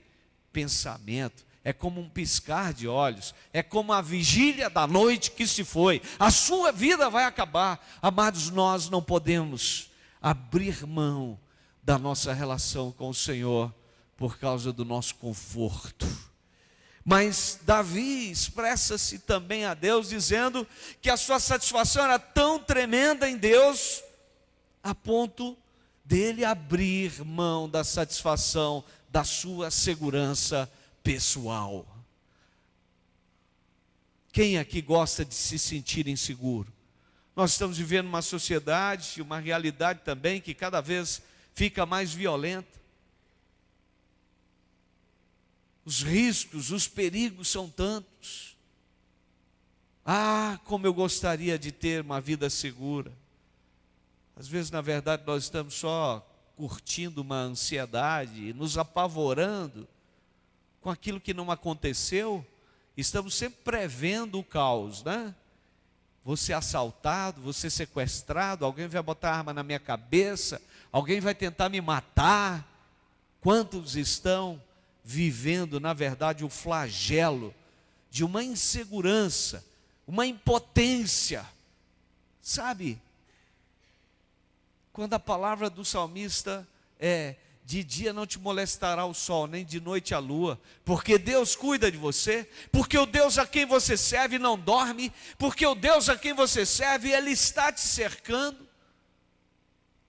pensamento, é como um piscar de olhos, é como a vigília da noite que se foi. A sua vida vai acabar. Amados, nós não podemos abrir mão da nossa relação com o Senhor por causa do nosso conforto. Mas Davi expressa-se também a Deus, dizendo que a sua satisfação era tão tremenda em Deus, a ponto dele abrir mão da satisfação da sua segurança pessoal. Quem aqui gosta de se sentir inseguro? Nós estamos vivendo uma sociedade, uma realidade também que cada vez fica mais violenta. Os riscos, os perigos são tantos. Como eu gostaria de ter uma vida segura. Às vezes, na verdade, nós estamos só curtindo uma ansiedade, nos apavorando com aquilo que não aconteceu. Estamos sempre prevendo o caos, né? Vou ser assaltado, vou ser sequestrado, alguém vai botar arma na minha cabeça, alguém vai tentar me matar. Quantos estão vivendo, na verdade, o flagelo de uma insegurança, uma impotência, sabe? Quando a palavra do salmista é: de dia não te molestará o sol, nem de noite a lua, porque Deus cuida de você, porque o Deus a quem você serve não dorme, porque o Deus a quem você serve, Ele está te cercando.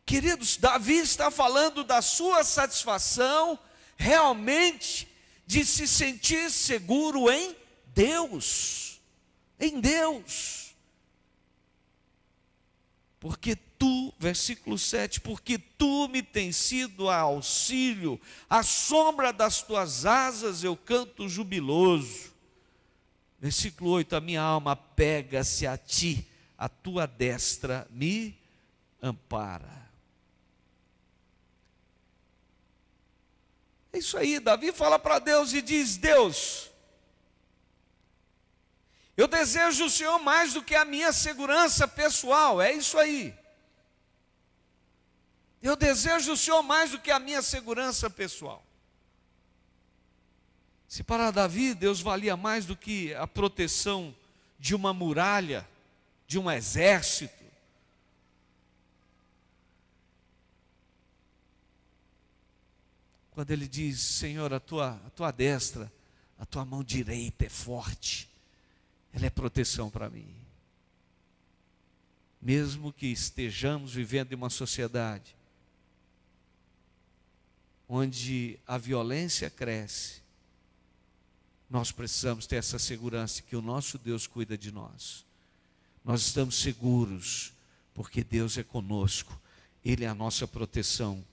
Queridos, Davi está falando da sua satisfação realmente de se sentir seguro em Deus, em Deus. Porque tu, versículo 7, porque tu me tens sido auxílio, à sombra das tuas asas eu canto jubiloso. Versículo 8, a minha alma pega-se a ti, a tua destra me ampara. É isso aí, Davi fala para Deus e diz: Deus, eu desejo o Senhor mais do que a minha segurança pessoal. É isso aí. Eu desejo o Senhor mais do que a minha segurança pessoal. Se para Davi, Deus valia mais do que a proteção de uma muralha, de um exército, quando ele diz: Senhor, a tua destra, a tua mão direita é forte, ela é proteção para mim. Mesmo que estejamos vivendo em uma sociedade onde a violência cresce, nós precisamos ter essa segurança que o nosso Deus cuida de nós. Nós estamos seguros, porque Deus é conosco, Ele é a nossa proteção.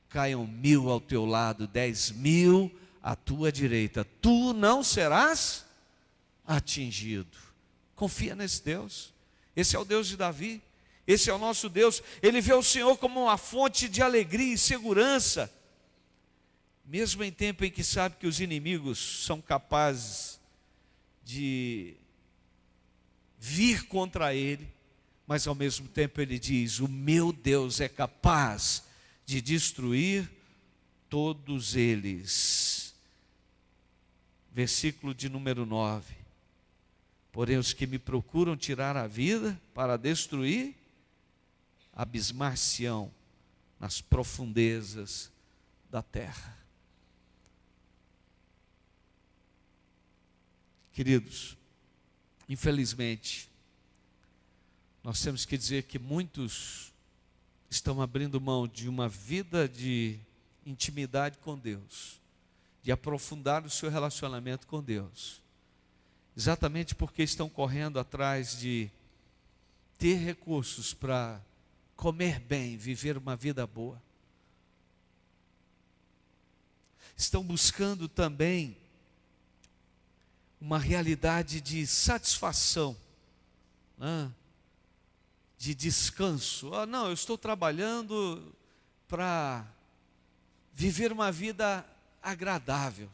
Caiam 1000 ao teu lado, 10.000 à tua direita, tu não serás atingido. Confia nesse Deus. Esse é o Deus de Davi, esse é o nosso Deus. Ele vê o Senhor como uma fonte de alegria e segurança, mesmo em tempo em que sabe que os inimigos são capazes de vir contra ele, mas ao mesmo tempo ele diz: o meu Deus é capaz de destruir todos eles. Versículo de número 9: porém os que me procuram tirar a vida para destruir, abismar-se-ão nas profundezas da terra. Queridos, infelizmente, nós temos que dizer que muitos estão abrindo mão de uma vida de intimidade com Deus, de aprofundar o seu relacionamento com Deus, exatamente porque estão correndo atrás de ter recursos para comer bem, viver uma vida boa. Estão buscando também uma realidade de satisfação, né? De descanso. Não, eu estou trabalhando para viver uma vida agradável.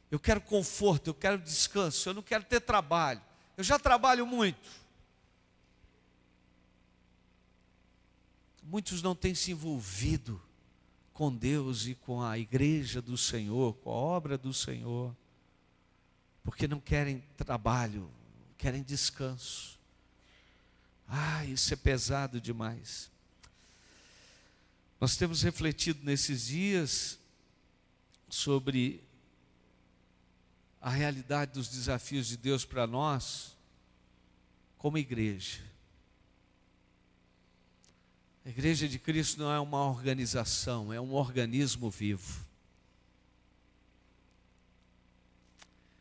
Eu quero conforto, eu quero descanso, eu não quero ter trabalho. Eu já trabalho muito. Muitos não têm se envolvido com Deus e com a igreja do Senhor, com a obra do Senhor, porque não querem trabalho, querem descanso. Isso é pesado demais. Nós temos refletido nesses dias sobre a realidade dos desafios de Deus para nós, como igreja. A Igreja de Cristo não é uma organização, é um organismo vivo.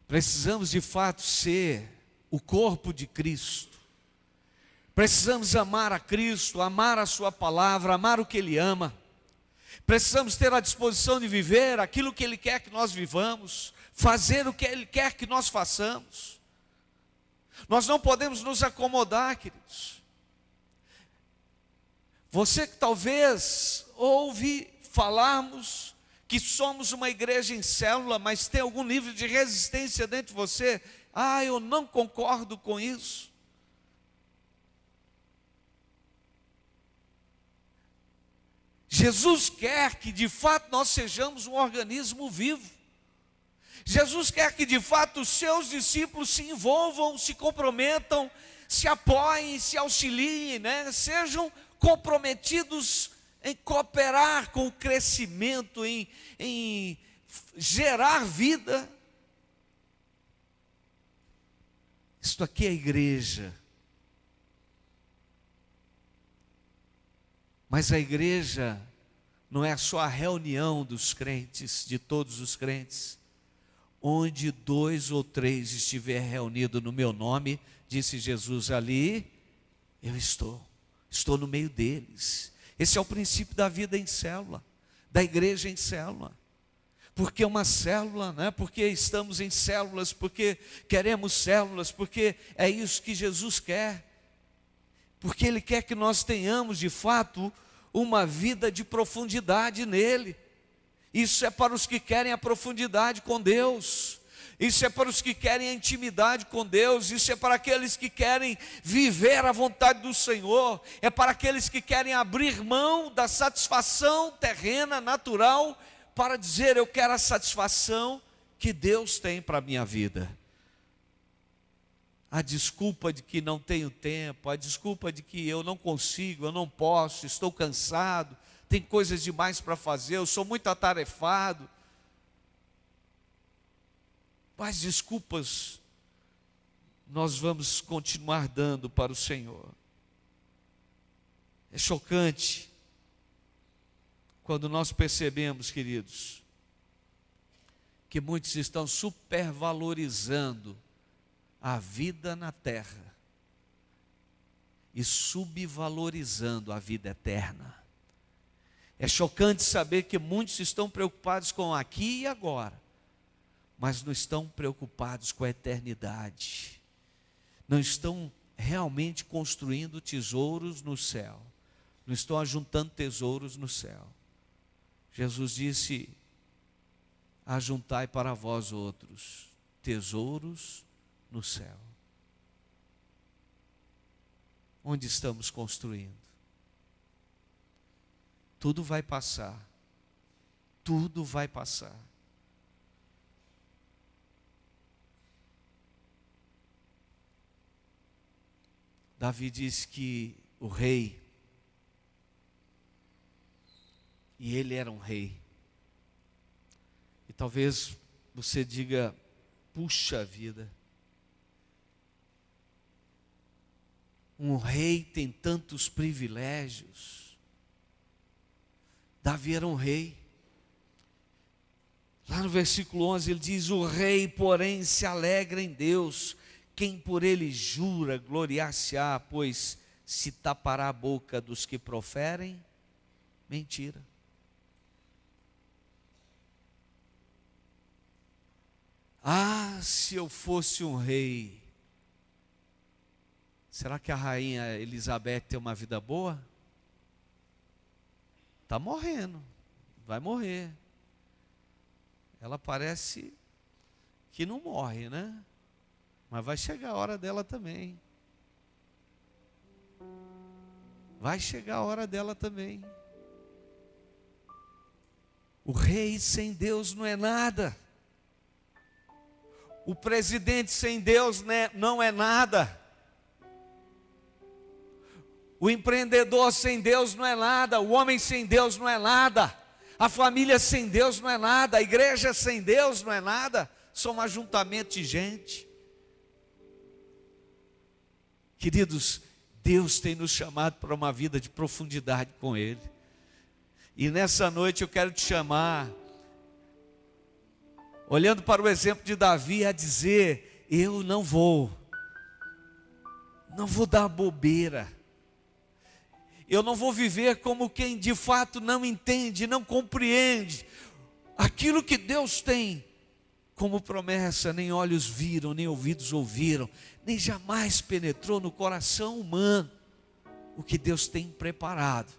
Precisamos de fato ser o corpo de Cristo. Precisamos amar a Cristo, amar a sua palavra, amar o que Ele ama. Precisamos ter a disposição de viver aquilo que Ele quer que nós vivamos, fazer o que Ele quer que nós façamos. Nós não podemos nos acomodar, queridos. Você que talvez ouve falarmos que somos uma igreja em célula, mas tem algum nível de resistência dentro de você. Eu não concordo com isso. Jesus quer que de fato nós sejamos um organismo vivo. Jesus quer que de fato os seus discípulos se envolvam, se comprometam, se apoiem, se auxiliem, né? Sejam comprometidos em cooperar com o crescimento, em gerar vida. Isto aqui é a igreja. Mas a igreja não é só a reunião dos crentes, de todos os crentes. Onde 2 ou 3 estiver reunido no meu nome, disse Jesus, ali eu estou no meio deles. Esse é o princípio da vida em célula, da igreja em célula. Porque uma célula, né? Porque estamos em células, porque queremos células, porque é isso que Jesus quer. Porque Ele quer que nós tenhamos de fato uma vida de profundidade nele. Isso é para os que querem a profundidade com Deus. Isso é para os que querem a intimidade com Deus. Isso é para aqueles que querem viver a vontade do Senhor. É para aqueles que querem abrir mão da satisfação terrena, natural, para dizer: eu quero a satisfação que Deus tem para a minha vida. A desculpa de que não tenho tempo, a desculpa de que eu não consigo, eu não posso, estou cansado, tem coisas demais para fazer, eu sou muito atarefado. Quais desculpas nós vamos continuar dando para o Senhor? É chocante quando nós percebemos, queridos, que muitos estão supervalorizando a vida na terra e subvalorizando a vida eterna. É chocante saber que muitos estão preocupados com aqui e agora, mas não estão preocupados com a eternidade. Não estão realmente construindo tesouros no céu. Não estão ajuntando tesouros no céu. Jesus disse: ajuntai para vós outros tesouros no céu. Onde estamos construindo? Tudo vai passar. Tudo vai passar. Davi disse que o rei, e ele era um rei, e talvez você diga: puxa vida, um rei tem tantos privilégios. Davi era um rei. Lá no versículo 11 ele diz: o rei, porém, se alegra em Deus, quem por ele jura, gloriar-se-á, pois se tapará a boca dos que proferem mentira. Ah, se eu fosse um rei, será que a rainha Elizabeth tem uma vida boa? Está morrendo, vai morrer. Ela parece que não morre, né? Mas vai chegar a hora dela também. Vai chegar a hora dela também. O rei sem Deus não é nada. O presidente sem Deus não é nada. O empreendedor sem Deus não é nada. O homem sem Deus não é nada. A família sem Deus não é nada. A igreja sem Deus não é nada. São um ajuntamento de gente. Queridos, Deus tem nos chamado para uma vida de profundidade com Ele. E nessa noite eu quero te chamar, olhando para o exemplo de Davi, a dizer: eu não vou dar bobeira. Eu não vou viver como quem de fato não entende, não compreende aquilo que Deus tem como promessa. Nem olhos viram, nem ouvidos ouviram, nem jamais penetrou no coração humano o que Deus tem preparado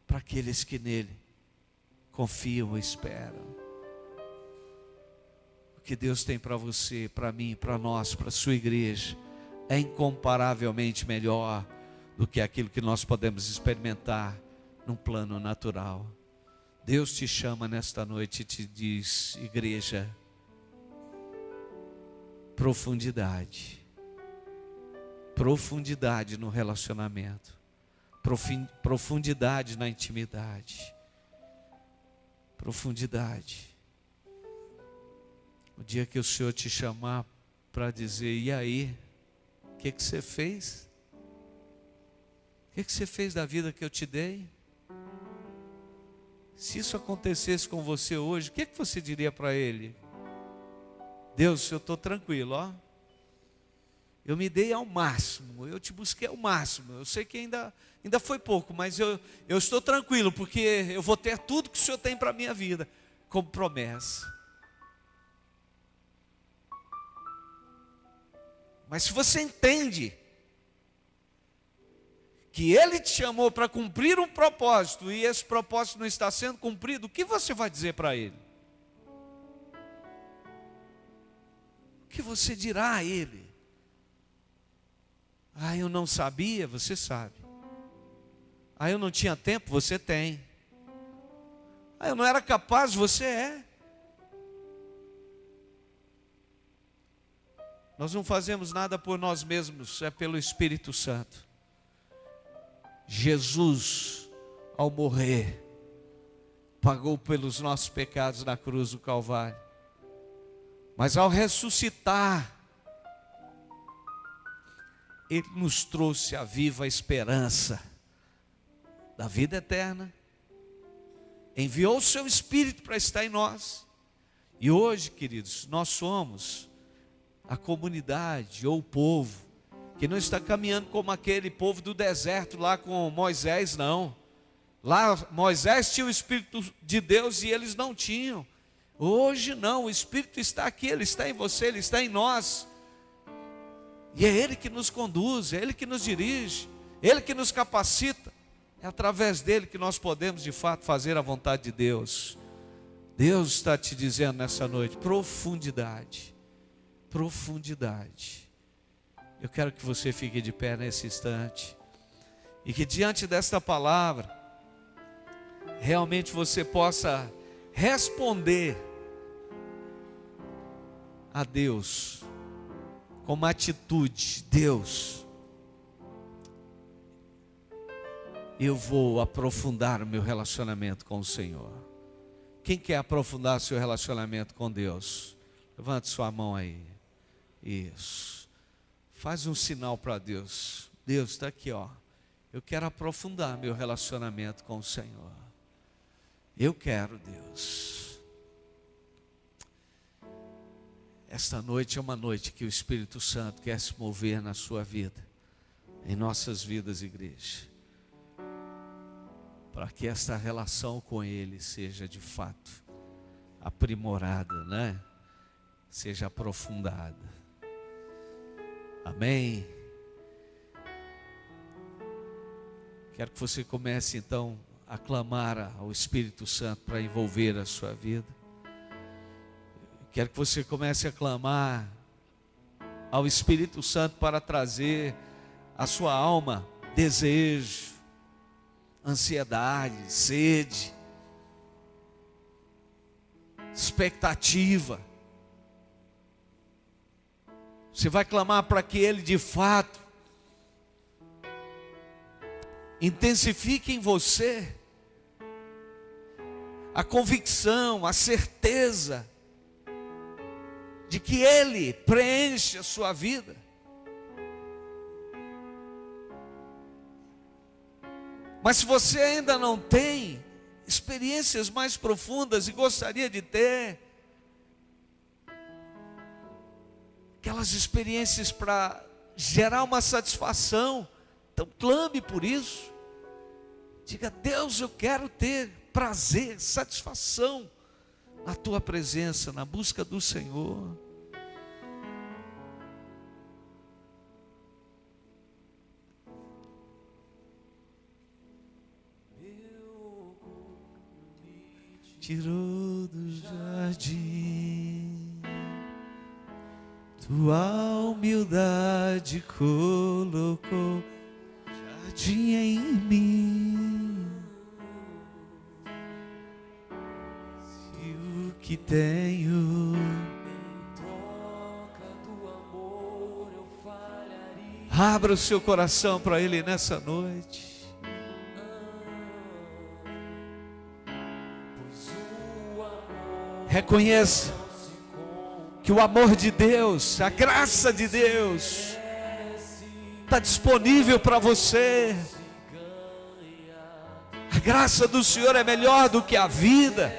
para aqueles que nele confiam e esperam. O que Deus tem para você, para mim, para nós, para a sua igreja, é incomparavelmente melhor do que aquilo que nós podemos experimentar num plano natural. Deus te chama nesta noite e te diz: igreja, profundidade no relacionamento, profundidade na intimidade, profundidade. O dia que o Senhor te chamar para dizer: e aí, o que você fez? O que você fez da vida que eu te dei? Se isso acontecesse com você hoje, o que você diria para Ele? Deus, eu estou tranquilo, ó. Eu me dei ao máximo, eu te busquei ao máximo. Eu sei que ainda foi pouco, mas eu estou tranquilo, porque eu vou ter tudo que o Senhor tem para a minha vida, como promessa. Mas se você entende que Ele te chamou para cumprir um propósito, e esse propósito não está sendo cumprido, o que você vai dizer para Ele? O que você dirá a Ele? Ah, eu não sabia, você sabe. Ah, eu não tinha tempo, você tem. Ah, eu não era capaz, você é. Nós não fazemos nada por nós mesmos, é pelo Espírito Santo. Jesus ao morrer, pagou pelos nossos pecados na cruz do Calvário. Mas ao ressuscitar, Ele nos trouxe a viva esperança da vida eterna. Enviou o seu Espírito para estar em nós. E hoje, queridos, nós somos a comunidade ou o povo que não está caminhando como aquele povo do deserto lá com Moisés, não. Lá Moisés tinha o Espírito de Deus e eles não tinham. Hoje não, o Espírito está aqui, Ele está em você, Ele está em nós. E é Ele que nos conduz, é Ele que nos dirige, Ele que nos capacita. É através dele que nós podemos de fato fazer a vontade de Deus. Deus está te dizendo nessa noite, profundidade, profundidade. Eu quero que você fique de pé nesse instante, e que diante desta palavra, realmente você possa responder a Deus, com uma atitude: Deus, eu vou aprofundar o meu relacionamento com o Senhor. Quem quer aprofundar seu relacionamento com Deus? Levante sua mão aí. Isso. Faz um sinal para Deus. Deus está aqui, ó. Eu quero aprofundar meu relacionamento com o Senhor. Eu quero, Deus. Esta noite é uma noite que o Espírito Santo quer se mover na sua vida, em nossas vidas, igreja, para que esta relação com Ele seja de fato aprimorada, né? Seja aprofundada. Amém? Quero que você comece então a clamar ao Espírito Santo para envolver a sua vida. Quero que você comece a clamar ao Espírito Santo para trazer à sua alma desejo, ansiedade, sede, expectativa. Você vai clamar para que Ele de fato intensifique em você a convicção, a certeza de que Ele preenche a sua vida. Mas se você ainda não tem experiências mais profundas e gostaria de ter aquelas experiências para gerar uma satisfação, então clame por isso. Diga: Deus, eu quero ter prazer, satisfação na tua presença, na busca do Senhor. Tirou do jardim, tua humildade colocou jardim em mim. Se o que tenho em troca do amor eu falharia. Abra o seu coração para Ele nessa noite. Reconheça que o amor de Deus, a graça de Deus está disponível para você. A graça do Senhor é melhor do que a vida.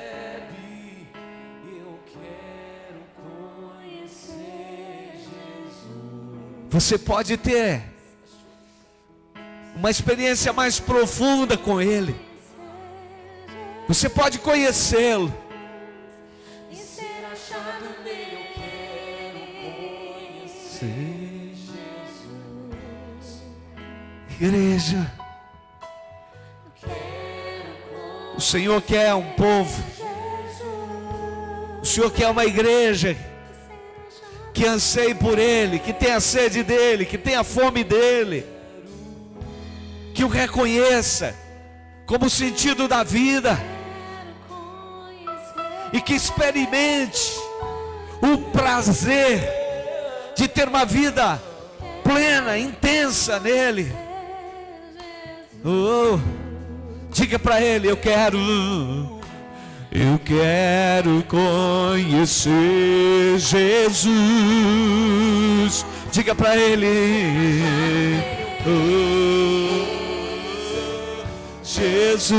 Você pode ter uma experiência mais profunda com Ele. Você pode conhecê-lo. Igreja, o Senhor quer um povo, o Senhor quer uma igreja que anseie por Ele, que tenha sede dEle, que tenha fome dEle, que o reconheça como o sentido da vida e que experimente o prazer de ter uma vida plena, intensa nele. Diga para Ele: eu quero conhecer Jesus. Diga para Ele: oh, Jesus,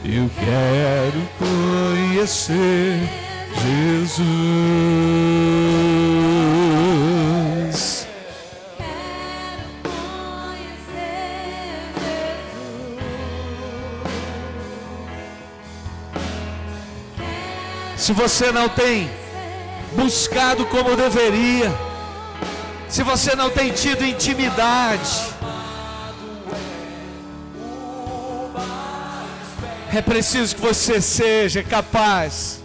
eu quero conhecer Jesus. Se você não tem buscado como deveria, se você não tem tido intimidade, é preciso que você seja capaz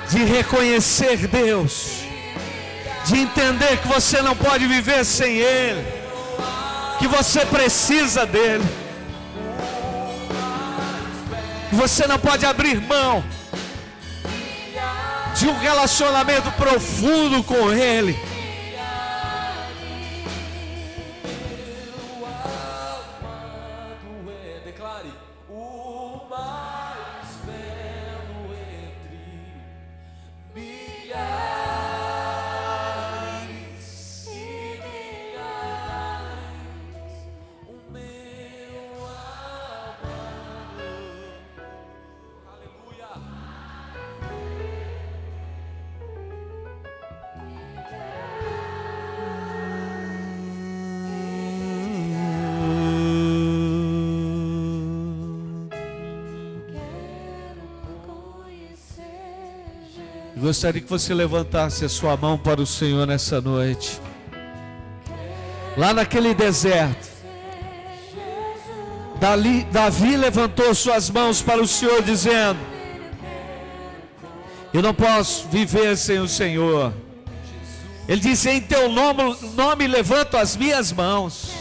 de reconhecer Deus, de entender que você não pode viver sem Ele, que você precisa dEle, que você não pode abrir mão de um relacionamento profundo com Ele. Declare: o mais belo entre milhares e milhares, o meu amado. Aleluia. Gostaria que você levantasse a sua mão para o Senhor nessa noite. Lá naquele deserto, Davi levantou suas mãos para o Senhor dizendo: eu não posso viver sem o Senhor. Ele disse: em teu nome levanto as minhas mãos.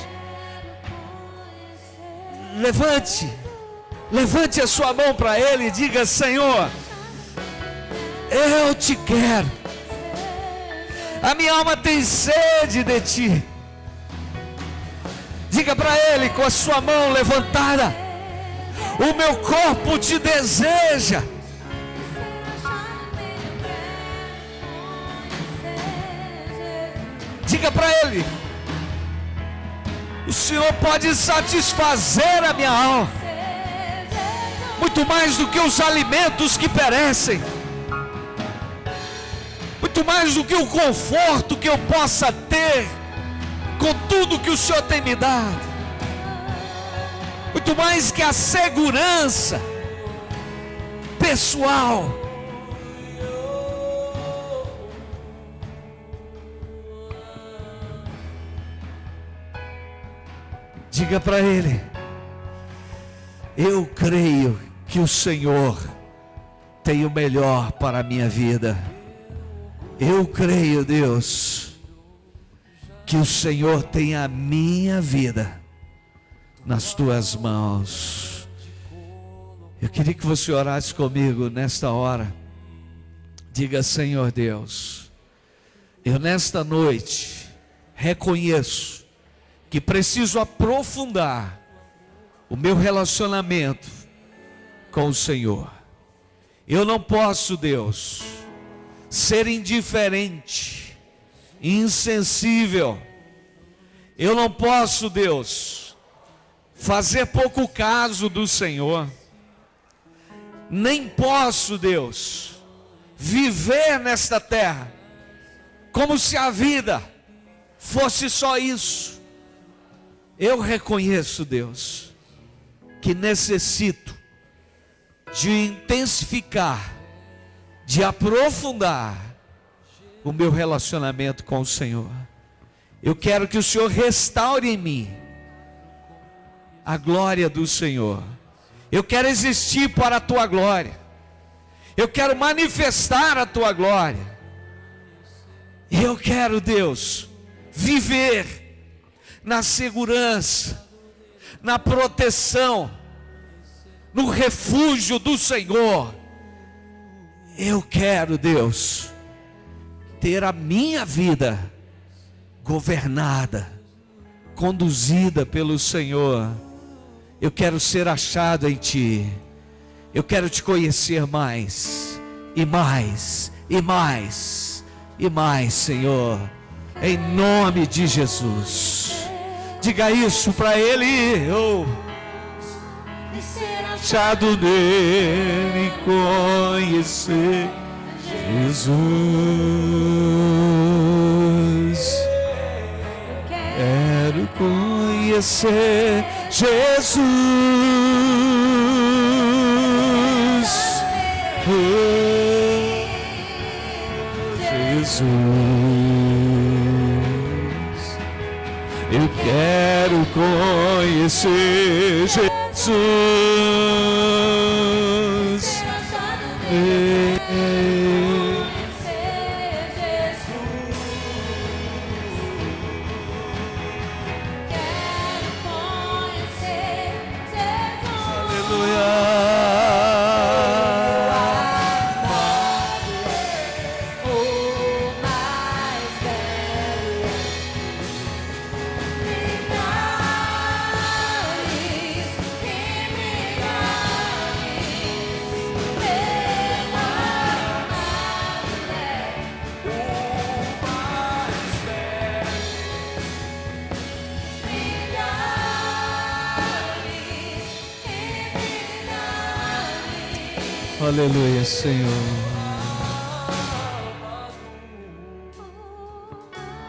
Levante a sua mão para Ele e diga: Senhor, eu te quero. A minha alma tem sede de ti. Diga para Ele com a sua mão levantada: o meu corpo te deseja. Diga para Ele: o Senhor pode satisfazer a minha alma, muito mais do que os alimentos que perecem, muito mais do que o conforto que eu possa ter com tudo que o Senhor tem me dado, muito mais que a segurança pessoal. Diga para Ele: eu creio que o Senhor tem o melhor para a minha vida. Eu creio, Deus, que o Senhor tem a minha vida nas tuas mãos. Eu queria que você orasse comigo nesta hora. Diga: Senhor Deus, eu nesta noite reconheço que preciso aprofundar o meu relacionamento com o Senhor. Eu não posso, Deus, ser indiferente, insensível. Eu não posso, Deus, fazer pouco caso do Senhor. Nem posso, Deus, viver nesta terra como se a vida fosse só isso. Eu reconheço, Deus, que necessito de intensificar, de aprofundar o meu relacionamento com o Senhor. Eu quero que o Senhor restaure em mim a glória do Senhor. Eu quero existir para a tua glória. Eu quero manifestar a tua glória. E eu quero, Deus, viver na segurança, na proteção, no refúgio do Senhor. Eu quero, Deus, ter a minha vida governada conduzida pelo Senhor. Eu quero ser achado em Ti. Eu quero Te conhecer mais, e mais, e mais, e mais, Senhor, em nome de Jesus. Diga isso para Ele. Oh. Achado nele, conhecer Jesus. Quero conhecer Jesus. Oh, Jesus. Eu quero conhecer Jesus. Aleluia, Senhor.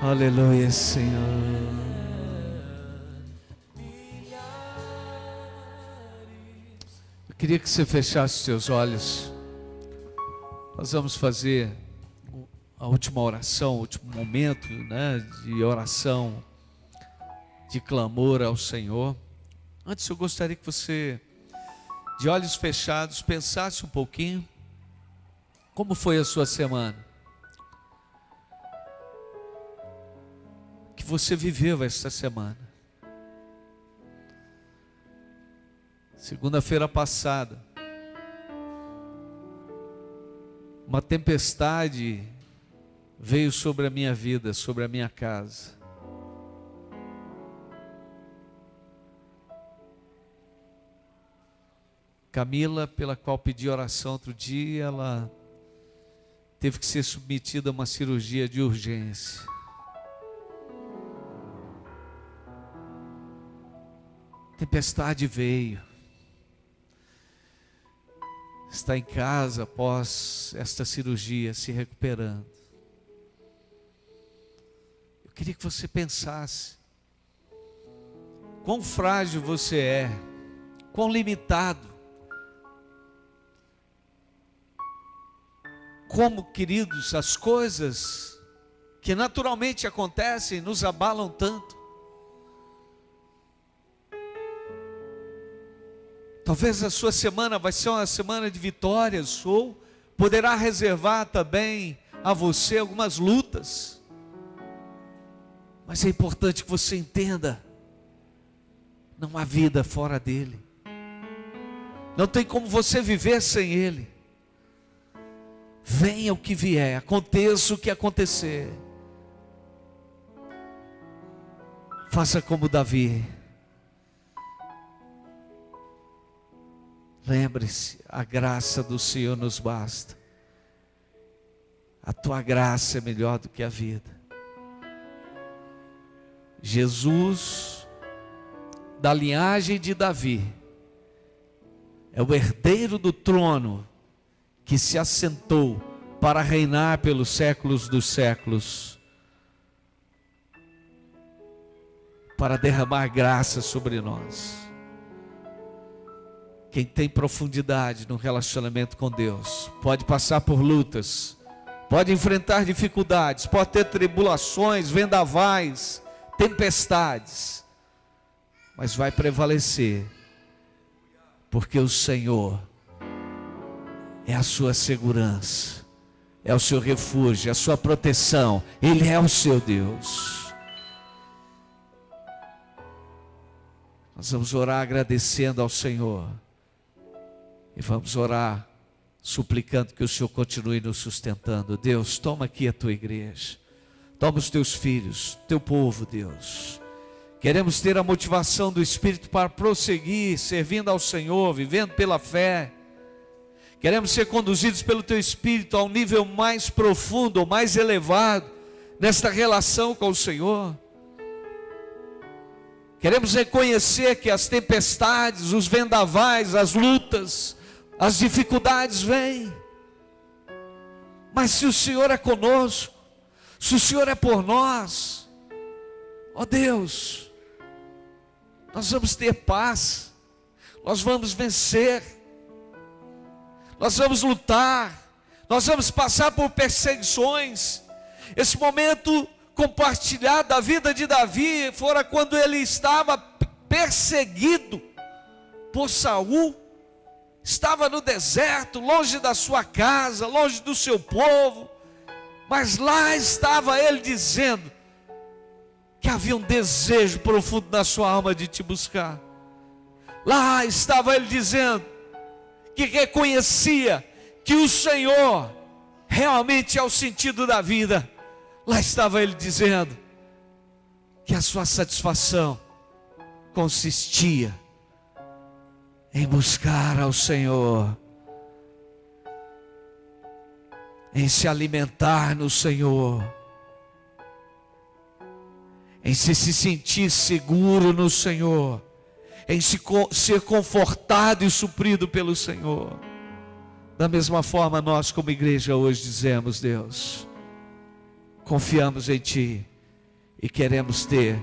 Aleluia, Senhor. Eu queria que você fechasse os seus olhos. Nós vamos fazer a última oração, o último momento, né, de oração, de clamor ao Senhor. Antes eu gostaria que você, de olhos fechados, pensasse um pouquinho como foi a sua semana, que você viveu esta semana. Segunda-feira passada, uma tempestade veio sobre a minha vida, sobre a minha casa. Camila, pela qual pedi oração outro dia, ela teve que ser submetida a uma cirurgia de urgência. Tempestade veio. Está em casa após esta cirurgia, se recuperando. Eu queria que você pensasse quão frágil você é, quão limitado. Como, queridos, as coisas que naturalmente acontecem nos abalam tanto. Talvez a sua semana vai ser uma semana de vitórias, ou poderá reservar também a você algumas lutas. Mas é importante que você entenda, não há vida fora dele. Não tem como você viver sem ele. Venha o que vier, aconteça o que acontecer. Faça como Davi. Lembre-se, a graça do Senhor nos basta. A tua graça é melhor do que a vida. Jesus, da linhagem de Davi, é o herdeiro do trono que se assentou para reinar pelos séculos dos séculos, para derramar graça sobre nós. Quem tem profundidade no relacionamento com Deus, pode passar por lutas, pode enfrentar dificuldades, pode ter tribulações, vendavais, tempestades, mas vai prevalecer, porque o Senhor é a sua segurança, é o seu refúgio, é a sua proteção. Ele é o seu Deus. Nós vamos orar agradecendo ao Senhor. E vamos orar suplicando que o Senhor continue nos sustentando. Deus, toma aqui a tua igreja. Toma os teus filhos, teu povo, Deus. Queremos ter a motivação do Espírito para prosseguir, servindo ao Senhor, vivendo pela fé. Queremos ser conduzidos pelo Teu Espírito a um nível mais profundo, mais elevado, nesta relação com o Senhor. Queremos reconhecer que as tempestades, os vendavais, as lutas, as dificuldades vêm. Mas se o Senhor é conosco, se o Senhor é por nós, ó Deus, nós vamos ter paz, nós vamos vencer, nós vamos lutar, nós vamos passar por perseguições. Esse momento compartilhado da vida de Davi fora quando ele estava perseguido por Saul, estava no deserto, longe da sua casa, longe do seu povo, mas lá estava ele dizendo que havia um desejo profundo na sua alma de te buscar. Lá estava ele dizendo que reconhecia que o Senhor realmente é o sentido da vida. Lá estava ele dizendo que a sua satisfação consistia em buscar ao Senhor, em se alimentar no Senhor, em se sentir seguro no Senhor, em ser confortado e suprido pelo Senhor. Da mesma forma, nós como igreja hoje dizemos: Deus, confiamos em Ti e queremos ter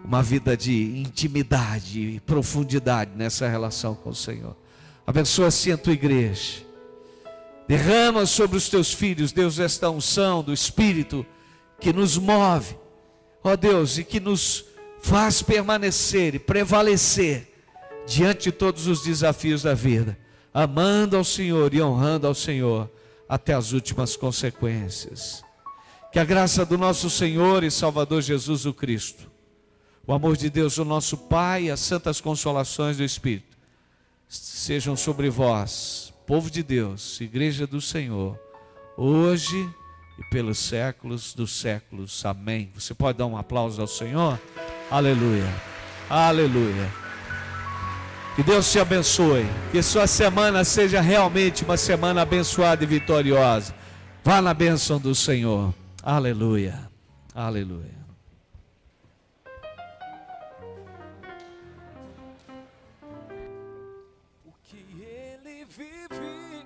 uma vida de intimidade e profundidade nessa relação com o Senhor. Abençoa assim a Tua igreja. Derrama sobre os Teus filhos, Deus, esta unção do Espírito que nos move, ó Deus, e que nos faz permanecer e prevalecer diante de todos os desafios da vida, amando ao Senhor e honrando ao Senhor até as últimas consequências. Que a graça do nosso Senhor e Salvador Jesus o Cristo, o amor de Deus, o nosso Pai, e as santas consolações do Espírito sejam sobre vós, povo de Deus, igreja do Senhor, hoje e pelos séculos dos séculos. Amém. Você pode dar um aplauso ao Senhor? Aleluia, aleluia. Que Deus te abençoe, que sua semana seja realmente uma semana abençoada e vitoriosa. Vá na bênção do Senhor. Aleluia, aleluia. O que ele vive,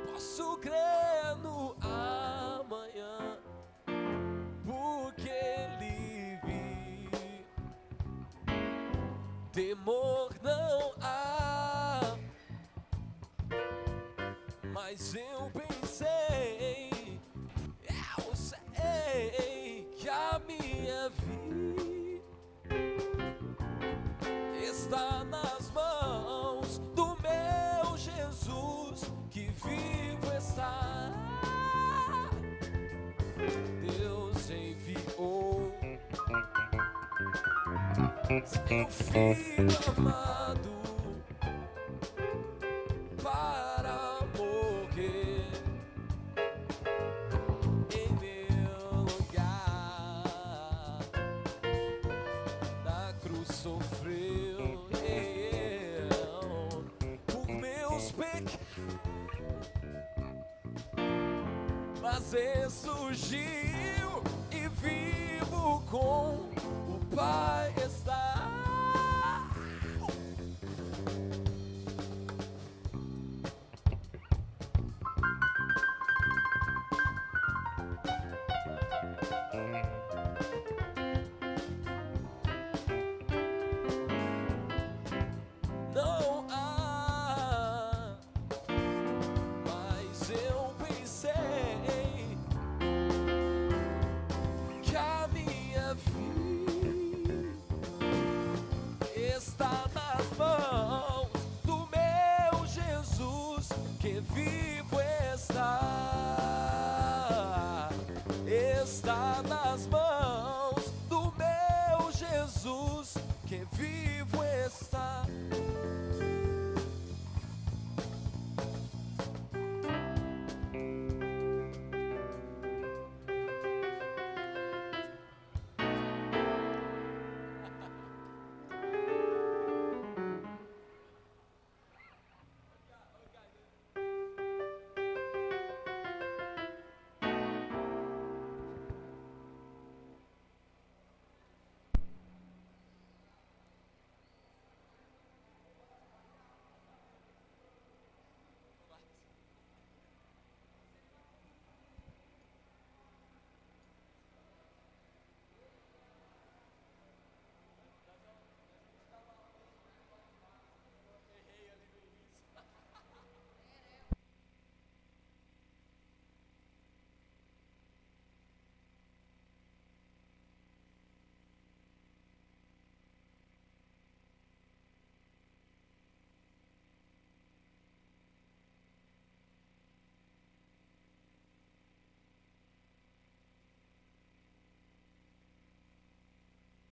posso crer no amanhã, porque ele vive. Temor não há, mas eu pensei, eu sei que a minha vida está nas mãos do meu Jesus, que vivo está. Deus enviou seu Filho amado para morrer em meu lugar. Na cruz sofreu por meus pecados, mas ressurgiu e vivo com o Pai está. Não há, mas eu pensei que a minha vida está nas mãos do meu Jesus, que vivo está. Está nas mãos do meu Jesus, que vivo está.